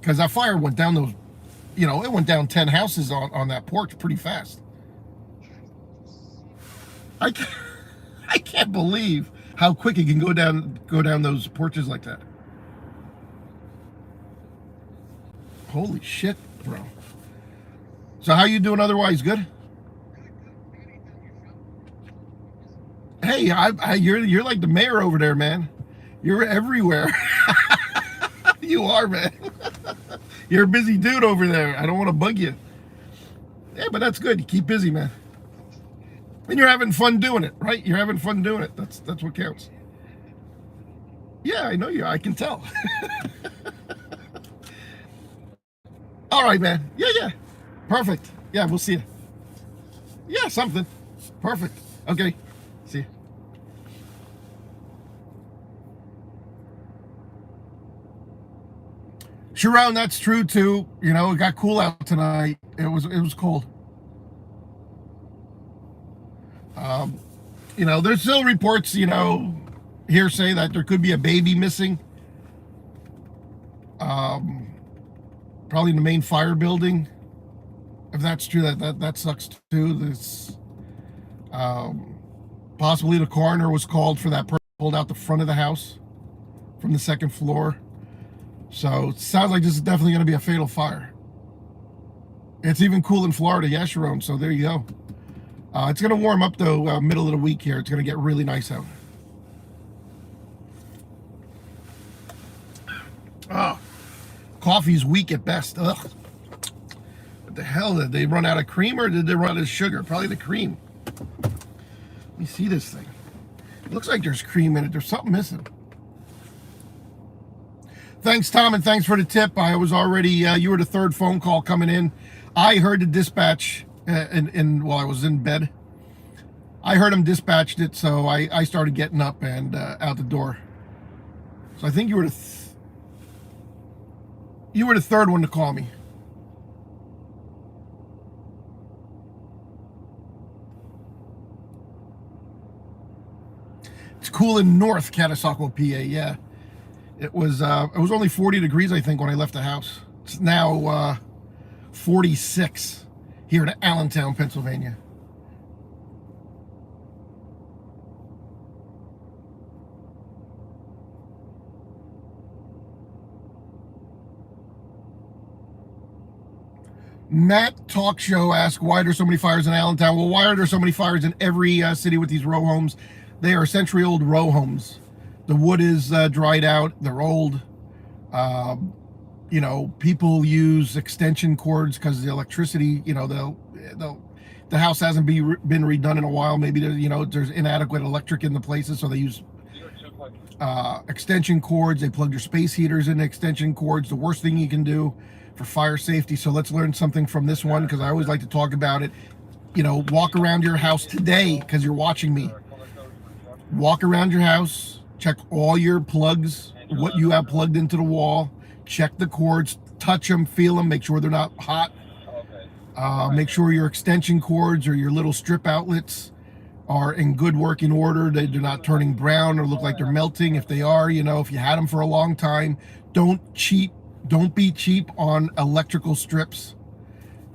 Speaker 3: Because that fire went down those, it went down 10 houses on that porch pretty fast. I can't believe how quick it can go down those porches like that. Holy shit, bro. So how you doing otherwise? Good? Hey, you're like the mayor over there, man. You're everywhere. You are, man. You're a busy dude over there. I don't want to bug you. Yeah, but that's good. You keep busy, man. And you're having fun doing it, right? You're having fun doing it. That's what counts. Yeah, I know you. I can tell. All right, man. Yeah. Perfect. Yeah, we'll see you. Yeah, something. Perfect. Okay. See you. Sharon, that's true too. It got cool out tonight. It was cold. There's still reports, hearsay that there could be a baby missing. Probably in the main fire building. If that's true, that sucks too. This possibly the coroner was called for that person pulled out the front of the house from the 2nd floor. So it sounds like this is definitely going to be a fatal fire. It's even cool in Florida, yeah, Sharon. So there you go. It's going to warm up though, middle of the week here. It's going to get really nice out. Oh, coffee's weak at best. Ugh. What the hell? Did they run out of cream or did they run out of sugar? Probably the cream. Let me see this thing. It looks like there's cream in it. There's something missing. Thanks, Tom, and thanks for the tip. I was already, you were the 3rd phone call coming in. I heard the dispatch while I was in bed. I heard him dispatched it, so I started getting up and out the door. So I think you were the 3rd one to call me. It's cool in North Catasauqua, PA, yeah. It was only 40 degrees, I think, when I left the house. It's now 46 here in Allentown, Pennsylvania. Matt Talk Show asked, why are there so many fires in Allentown? Well, why are there so many fires in every city with these row homes? They are century-old row homes. The wood is dried out. They're old. People use extension cords because the electricity, the house hasn't been redone in a while. Maybe there's inadequate electric in the places, so they use extension cords. They plug your space heaters into extension cords. The worst thing you can do for fire safety. So let's learn something from this one, because I always like to talk about it. Walk around your house today, because you're watching me. Walk around your house. Check all your plugs, what you have plugged into the wall. Check the cords, touch them, feel them, make sure they're not hot. Make sure your extension cords or your little strip outlets are in good working order. They're not turning brown or look like they're melting. If they are, if you had them for a long time, don't be cheap on electrical strips.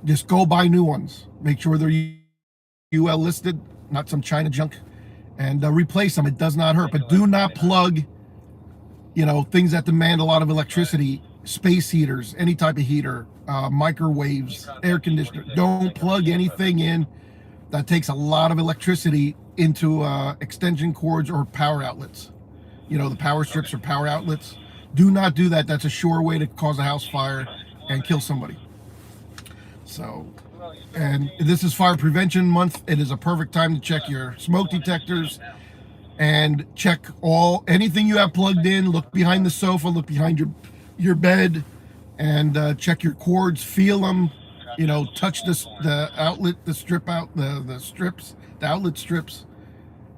Speaker 3: Just go buy new ones. Make sure they're UL listed, not some China junk. And replace them. It does not hurt, but do not plug, things that demand a lot of electricity, space heaters, any type of heater, microwaves, air conditioner. Don't plug anything in that takes a lot of electricity into extension cords or power outlets. You know, the power strips or power outlets. Do not do that. That's a sure way to cause a house fire and kill somebody. So, and this is Fire Prevention Month. It is a perfect time to check your smoke detectors and check anything you have plugged in. Look behind the sofa, look behind your bed, and check your cords, feel them. You know, touch the outlet, the outlet strips,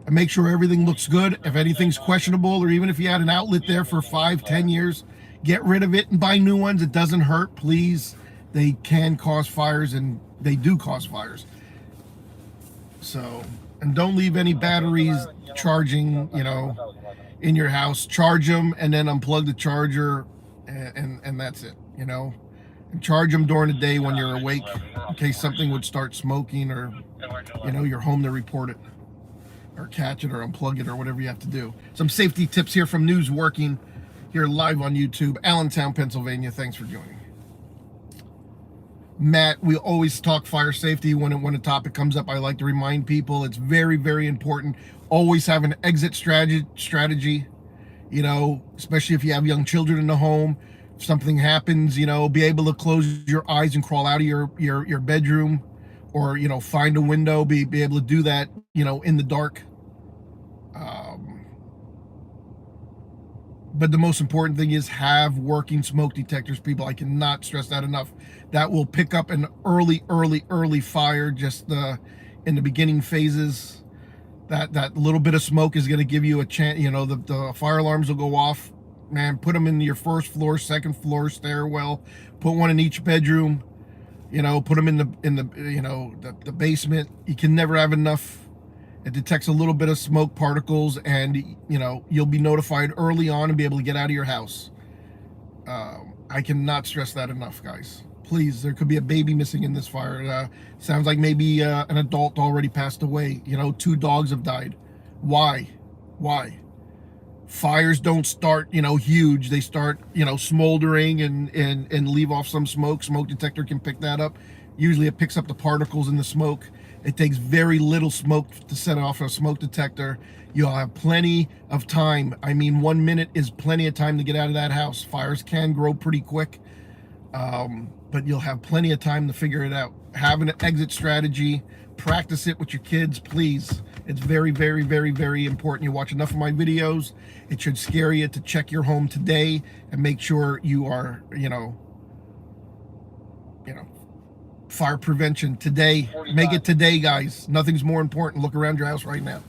Speaker 3: and make sure everything looks good. If anything's questionable, or even if you had an outlet there for 5-10 years, get rid of it and buy new ones. It doesn't hurt, please. They can cause fires, and they do cause fires. So, and don't leave any batteries charging, you know, in your house. Charge them and then unplug the charger, and that's it, you know. And charge them during the day when you're awake, in case something would start smoking, or, you know, you're home to report it, or catch it, or unplug it, or whatever you have to do. Some safety tips here from News Working, here live on YouTube, Allentown, Pennsylvania. Thanks for joining. Matt, we always talk fire safety when a topic comes up. I like to remind people it's very, very important. Always have an exit strategy, you know, especially if you have young children in the home. If something happens, you know, be able to close your eyes and crawl out of your bedroom, or, you know, find a window, be able to do that, you know, in the dark. But the most important thing is have working smoke detectors, people. I cannot stress that enough. That will pick up an early fire just in the beginning phases. That little bit of smoke is going to give you a chance. You know, the fire alarms will go off. Man, put them in your first floor, second floor stairwell. Put one in each bedroom. You know, put them in the you know, the basement. You can never have enough. It detects a little bit of smoke particles, and, you know, you'll be notified early on and be able to get out of your house. I cannot stress that enough, guys. Please, there could be a baby missing in this fire. Sounds like maybe an adult already passed away. You know, 2 dogs have died. Why? Fires don't start, you know, huge. They start, you know, smoldering and leave off some smoke. Smoke detector can pick that up. Usually it picks up the particles in the smoke. It takes very little smoke to set off a smoke detector. You'll have plenty of time. I mean, 1 minute is plenty of time to get out of that house. Fires can grow pretty quick, but you'll have plenty of time to figure it out. Have an exit strategy. Practice it with your kids, please. It's very, very, very, very important. You watch enough of my videos, it should scare you to check your home today and make sure you are, you know, fire prevention today. Make it today, guys. Nothing's more important. Look around your house right now.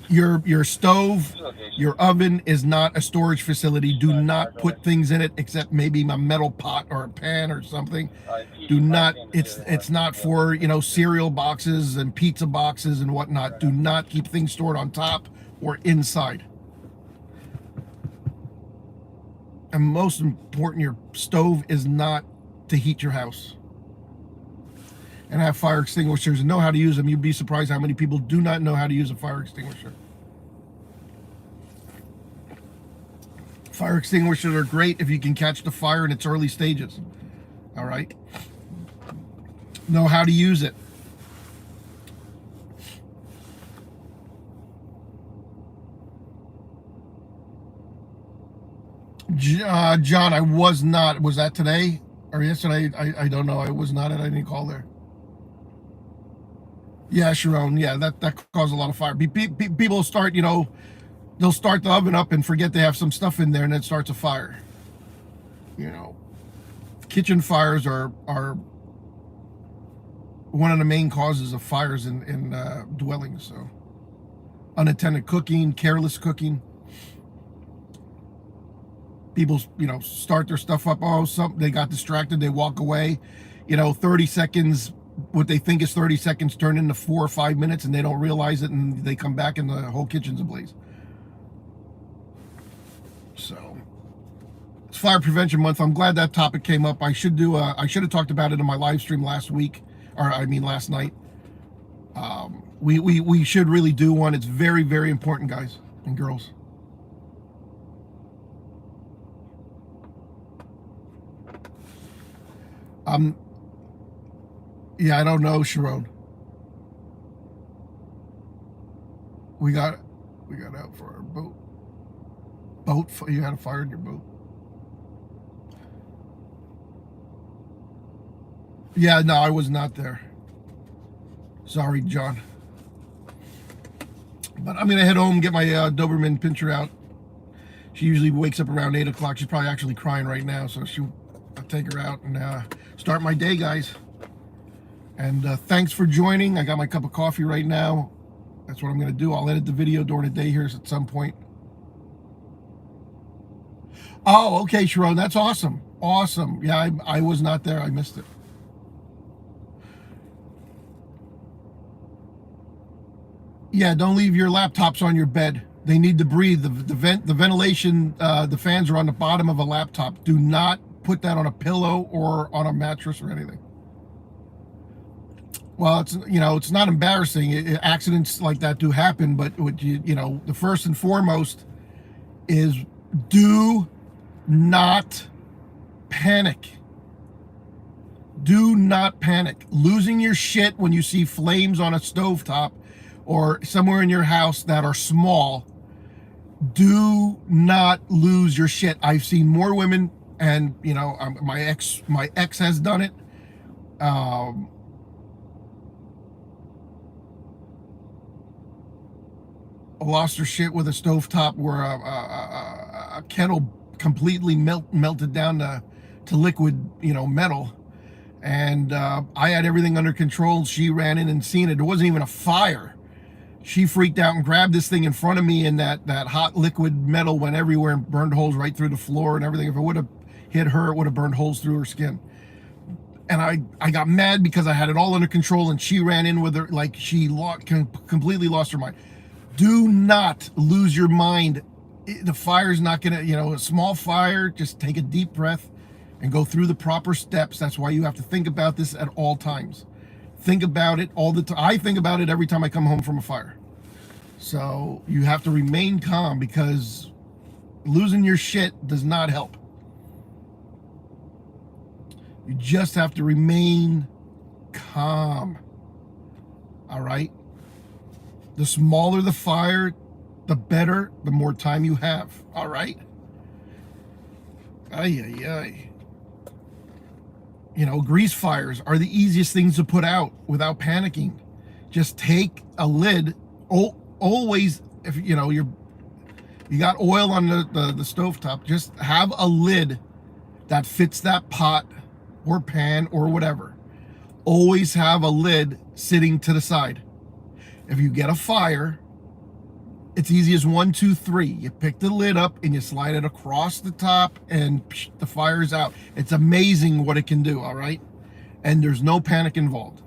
Speaker 3: Your stove, your oven is not a storage facility. Do not put things in it except maybe a metal pot or a pan or something. Do not, it's not for, you know, cereal boxes and pizza boxes and whatnot. Do not keep things stored on top or inside. And most important, your stove is not to heat your house. And have fire extinguishers and know how to use them. You'd be surprised how many people do not know how to use a fire extinguisher. Fire extinguishers are great if you can catch the fire in its early stages. All right? Know how to use it. John, I was not. Was that today or yesterday? I don't know. I was not at any call there. Yeah, Sharon. Yeah, that caused a lot of fire. People start, you know, they'll start the oven up and forget they have some stuff in there, and it starts a fire. You know, kitchen fires are one of the main causes of fires in dwellings. So, unattended cooking, careless cooking. People, you know, start their stuff up. Oh, they got distracted. They walk away. You know, 30 seconds. What they think is 30 seconds turn into 4 or 5 minutes, and they don't realize it, and they come back and the whole kitchen's ablaze. So it's Fire Prevention Month. I'm glad that topic came up. I should have talked about it in my live stream last night. We should really do one. It's very, very important, guys and girls. Yeah, I don't know, Sharon. We got out for our boat. You had a fire in your boat. Yeah, no, I was not there. Sorry, John. But I'm gonna head home, get my Doberman Pinscher out. She usually wakes up around 8 o'clock. She's probably actually crying right now, so I'll take her out and start my day, guys. And thanks for joining. I got my cup of coffee right now. That's what I'm gonna do. I'll edit the video during the day here at some point. Oh, okay, Sharon, that's awesome. Awesome. Yeah, I was not there. I missed it. Yeah, don't leave your laptops on your bed. They need to breathe. The ventilation, the fans are on the bottom of a laptop. Do not put that on a pillow or on a mattress or anything. Well, it's not embarrassing. Accidents like that do happen, but the first and foremost is do not panic. Do not panic. Losing your shit when you see flames on a stovetop or somewhere in your house that are small, do not lose your shit. I've seen more women, and my ex has done it. Lost her shit with a stovetop where a kettle completely melted down to liquid, metal. And I had everything under control. She ran in and seen it. There wasn't even a fire. She freaked out and grabbed this thing in front of me, and that hot liquid metal went everywhere and burned holes right through the floor and everything. If it would have hit her, it would have burned holes through her skin. And I got mad because I had it all under control, and she ran in with her like she completely lost her mind. Do not lose your mind. The fire's not gonna, a small fire, just take a deep breath and go through the proper steps. That's why you have to think about this at all times. Think about it all the time. I think about it every time I come home from a fire. So you have to remain calm, because losing your shit does not help. You just have to remain calm. All right? The smaller the fire, the better, the more time you have. All right? Ay, ay, ay. Grease fires are the easiest things to put out without panicking. Just take a lid. Always, if you got oil on the stovetop, just have a lid that fits that pot or pan or whatever. Always have a lid sitting to the side. If you get a fire, it's easy as 1, 2, 3. You pick the lid up and you slide it across the top, and the fire's out. It's amazing what it can do, all right? And there's no panic involved.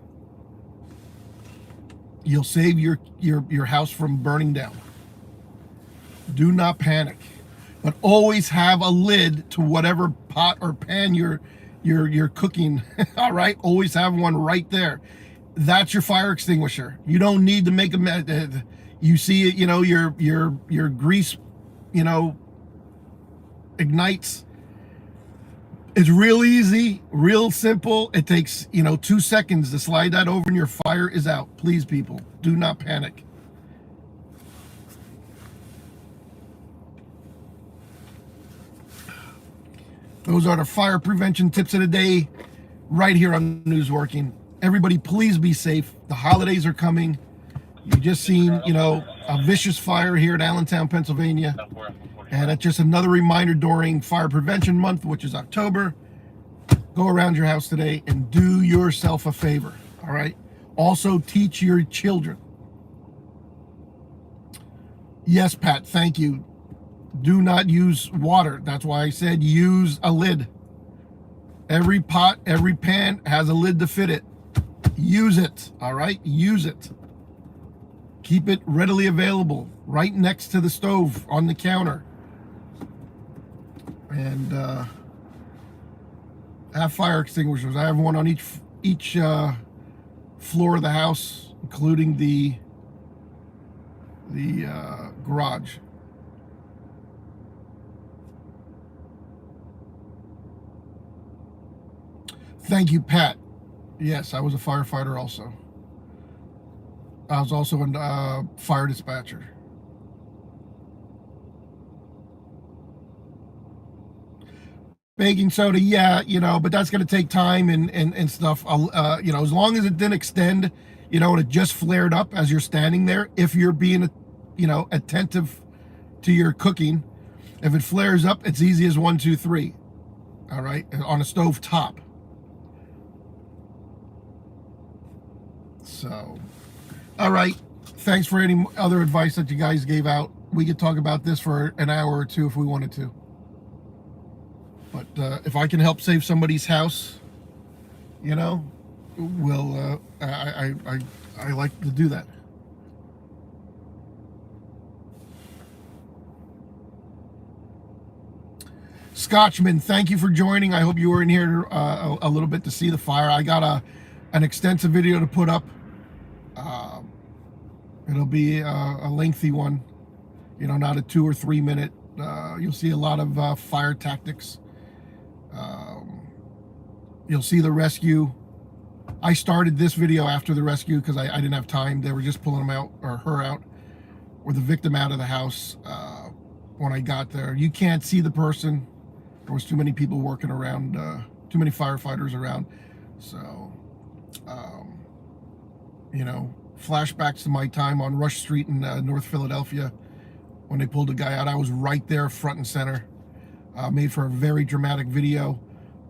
Speaker 3: You'll save your house from burning down. Do not panic. But always have a lid to whatever pot or pan you're cooking, all right? Always have one right there. That's your fire extinguisher. You don't need to make you see it, your grease, ignites. It's real easy, real simple. It takes, 2 seconds to slide that over and your fire is out. Please, people, do not panic. Those are the fire prevention tips of the day right here on Newsworking. Everybody, please be safe. The holidays are coming. You just seen, a vicious fire here in Allentown, Pennsylvania. And it's just another reminder during Fire Prevention Month, which is October. Go around your house today and do yourself a favor, all right? Also, teach your children. Yes, Pat, thank you. Do not use water. That's why I said use a lid. Every pot, every pan has a lid to fit it. Use it, all right? Use it. Keep it readily available right next to the stove on the counter. And have fire extinguishers. I have one on each floor of the house, including the garage. Thank you, Pat. Yes, I was a firefighter also. I was also a fire dispatcher. Baking soda, yeah, but that's going to take time and stuff. As long as it didn't extend, and it just flared up as you're standing there, if you're being, attentive to your cooking, if it flares up, it's easy as 1, 2, 3. All right, on a stove top. So, all right. Thanks for any other advice that you guys gave out. We could talk about this for an hour or two if we wanted to. But if I can help save somebody's house, we'll. I like to do that. Scotchman, thank you for joining. I hope you were in here a little bit to see the fire. I got an extensive video to put up. It'll be a lengthy one, not a 2 or 3 minute. You'll see a lot of fire tactics. You'll see the rescue. I started this video after the rescue because I didn't have time. They were just pulling him out, or her out, or the victim out of the house when I got there. You can't see the person. There was too many people working around, too many firefighters around. So, flashbacks to my time on Rush Street in North Philadelphia when they pulled a guy out. I was right there, front and center. Made for a very dramatic video,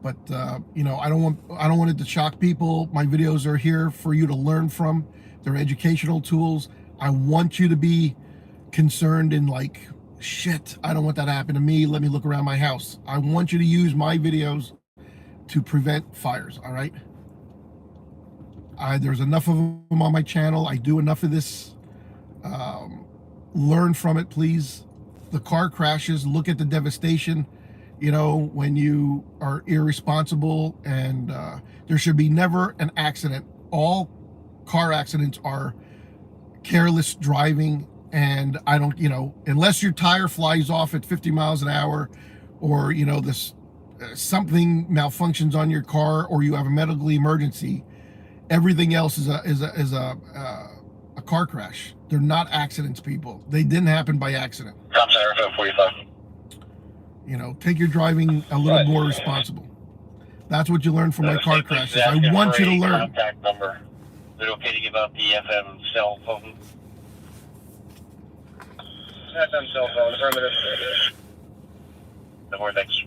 Speaker 3: but I don't want it to shock people. My videos are here for you to learn from. They're educational tools. I want you to be concerned in like, shit, I don't want that to happen to me. Let me look around my house. I want you to use my videos to prevent fires. All right. There's enough of them on my channel. I do enough of this. Learn from it, please. The car crashes, look at the devastation, when you are irresponsible, and there should be never an accident. All car accidents are careless driving, and I don't, unless your tire flies off at 50 miles an hour, or, this something malfunctions on your car, or you have a medical emergency, everything else is a car crash. They're not accidents, people. They didn't happen by accident.
Speaker 4: Top center, 45.
Speaker 3: Take your driving a little more responsible. That's what you learn from my car crashes. I want you to learn.
Speaker 4: Contact number. Is it okay to give out the FM cell phone?
Speaker 2: FM cell phone, affirmative.
Speaker 4: No more, thanks.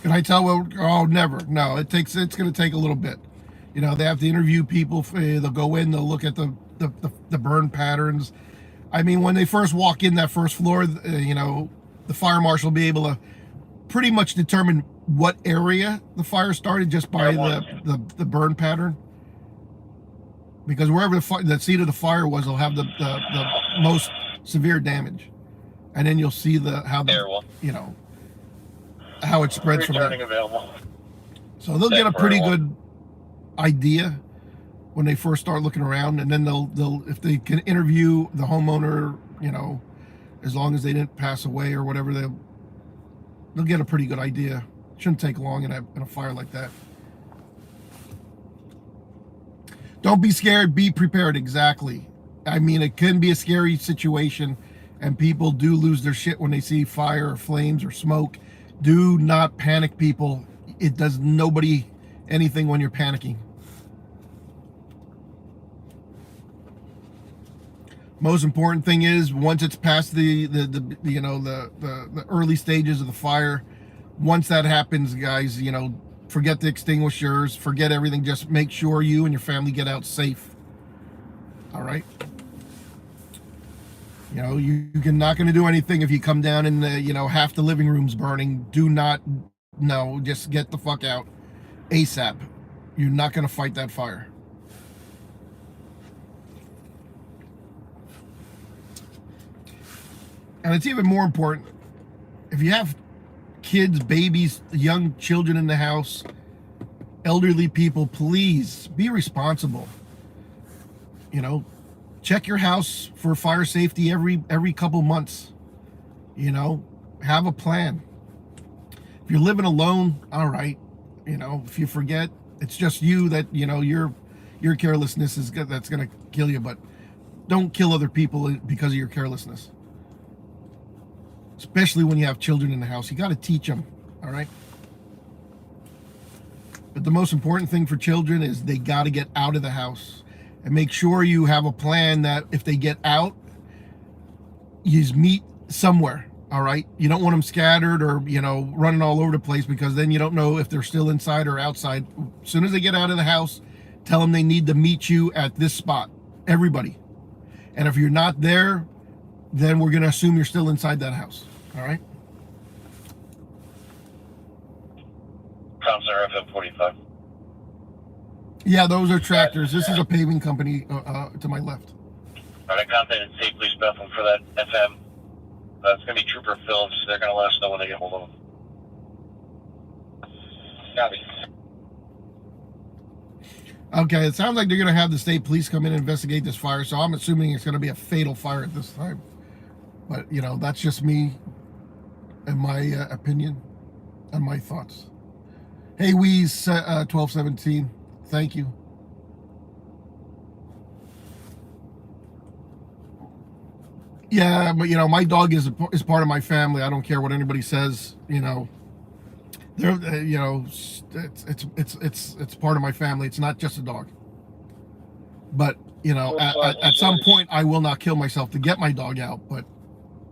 Speaker 3: Can I tell? Oh, never. No, it's going to take a little bit. They have to interview people. They'll go in. They'll look at the burn patterns. I mean, when they first walk in that first floor, the fire marshal will be able to pretty much determine what area the fire started just by the burn pattern. Because wherever the seat of the fire was, they'll have the most severe damage, and then you'll see how it spreads from there.
Speaker 4: Available.
Speaker 3: So they'll get a pretty good idea when they first start looking around, and then they'll if they can interview the homeowner, as long as they didn't pass away or whatever, they'll get a pretty good idea. Shouldn't take long in a fire like that. Don't be scared, be prepared. Exactly. I mean, it can be a scary situation, and people do lose their shit when they see fire or flames or smoke. Do not panic, people. It does nobody anything when you're panicking. Most important thing is, once it's past the early stages of the fire, once that happens, guys, forget the extinguishers, forget everything. Just make sure you and your family get out safe. All right. You're not going to do anything if you come down and half the living room's burning. Do not, no, just get the fuck out ASAP. You're not going to fight that fire. And it's even more important if you have kids, babies, young children in the house, elderly people, please be responsible. Check your house for fire safety every couple months. have a plan. If you're living alone, all right. You know, if you forget, it's just you that, you know, your carelessness is good, that's going to kill you. But don't kill other people because of your carelessness. Especially when you have children in the house. You got to teach them, all right? But the most important thing for children is they got to get out of the house. And make sure you have a plan that if they get out, you meet somewhere, all right? You don't want them scattered or, you know, running all over the place, because then you don't know if they're still inside or outside. As soon as they get out of the house, tell them they need to meet you at this spot. Everybody. And if you're not there, then we're going to assume you're still inside that house, all right?
Speaker 2: Counselor FM45.
Speaker 3: Yeah, those are tractors. This is a paving company to my left.
Speaker 2: All right, I contacted State Police Bethlehem for that FM. It's going to be Trooper Phillips. They're going to let us know when they get hold of them. Copy.
Speaker 3: Okay, it sounds like they're going to have the state police come in and investigate this fire, so I'm assuming it's going to be a fatal fire at this time. But, you know, that's just me and my opinion and my thoughts. Hey, Weeze, 1217, thank you. Yeah, but, you know, my dog is part of my family. I don't care what anybody says, you know. They're, you know, it's part of my family. It's not just a dog. But, you know, at some point, I will not kill myself to get my dog out. But,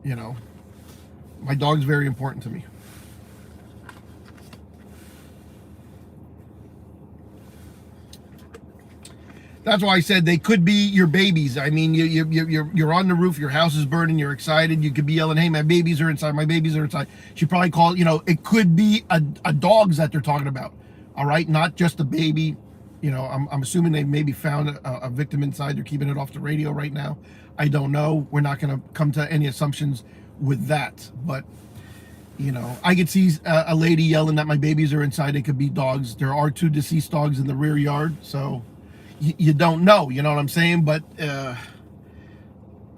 Speaker 3: you know, my dog's very important to me. That's why I said they could be your babies. I mean, you're on the roof, your house is burning, you're excited, you could be yelling, hey, my babies are inside, my babies are inside. She probably called, you know, it could be a dogs that they're talking about, all right? Not just a baby. You know, I'm assuming they maybe found a victim inside. They're keeping it off the radio right now. I don't know. We're not going to come to any assumptions with that. But, you know, I could see a lady yelling that my babies are inside. It could be dogs. There are 2 deceased dogs in the rear yard, so you don't know, you know what I'm saying? But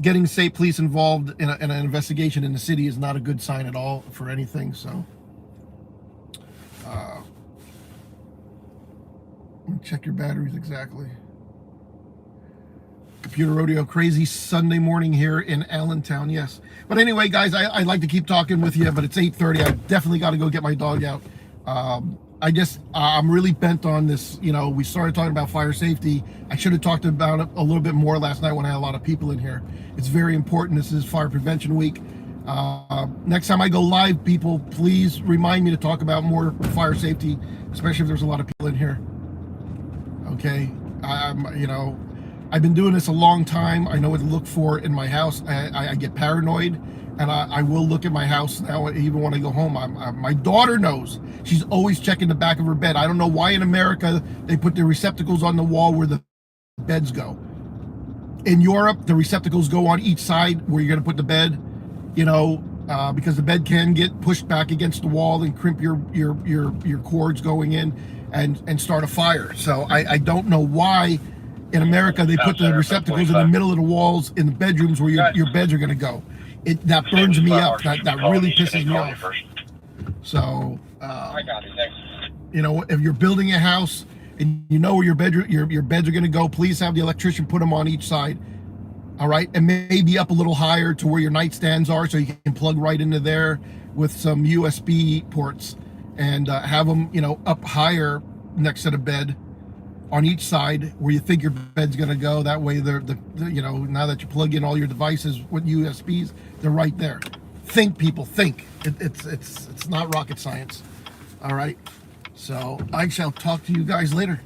Speaker 3: getting state police involved in an investigation in the city is not a good sign at all for anything. So check your batteries exactly. Computer rodeo, crazy Sunday morning here in Allentown, yes. But anyway, guys, I'd like to keep talking with you, but it's 8:30. I definitely got to go get my dog out. I'm really bent on this. You know, we started talking about fire safety. I should have talked about it a little bit more last night when I had a lot of people in here. It's very important. This is Fire Prevention Week. Next time I go live, people, please remind me to talk about more fire safety, especially if there's a lot of people in here. Okay, you know, I've been doing this a long time. I know what to look for in my house. I get paranoid. And I will look at my house now, even when I go home. My daughter knows. She's always checking the back of her bed. I don't know why in America they put the receptacles on the wall where the beds go. In Europe, the receptacles go on each side where you're going to put the bed, you know, because the bed can get pushed back against the wall and crimp your cords going in and start a fire. So I don't know why in America they put the receptacles in the middle of the walls in the bedrooms where your beds are going to go. That burns me up. That really pisses me off. So,
Speaker 2: I got it. Thanks.
Speaker 3: you know, if you're building a house and you know where your beds are going to go, please have the electrician put them on each side. All right, and maybe up a little higher to where your nightstands are, so you can plug right into there with some USB ports, and have them, you know, up higher next to the bed on each side where you think your bed's going to go. That way, they're you know, now that you plug in all your devices with USBs, they're right there. Think, people, think. It's not rocket science. All right. So I shall talk to you guys later.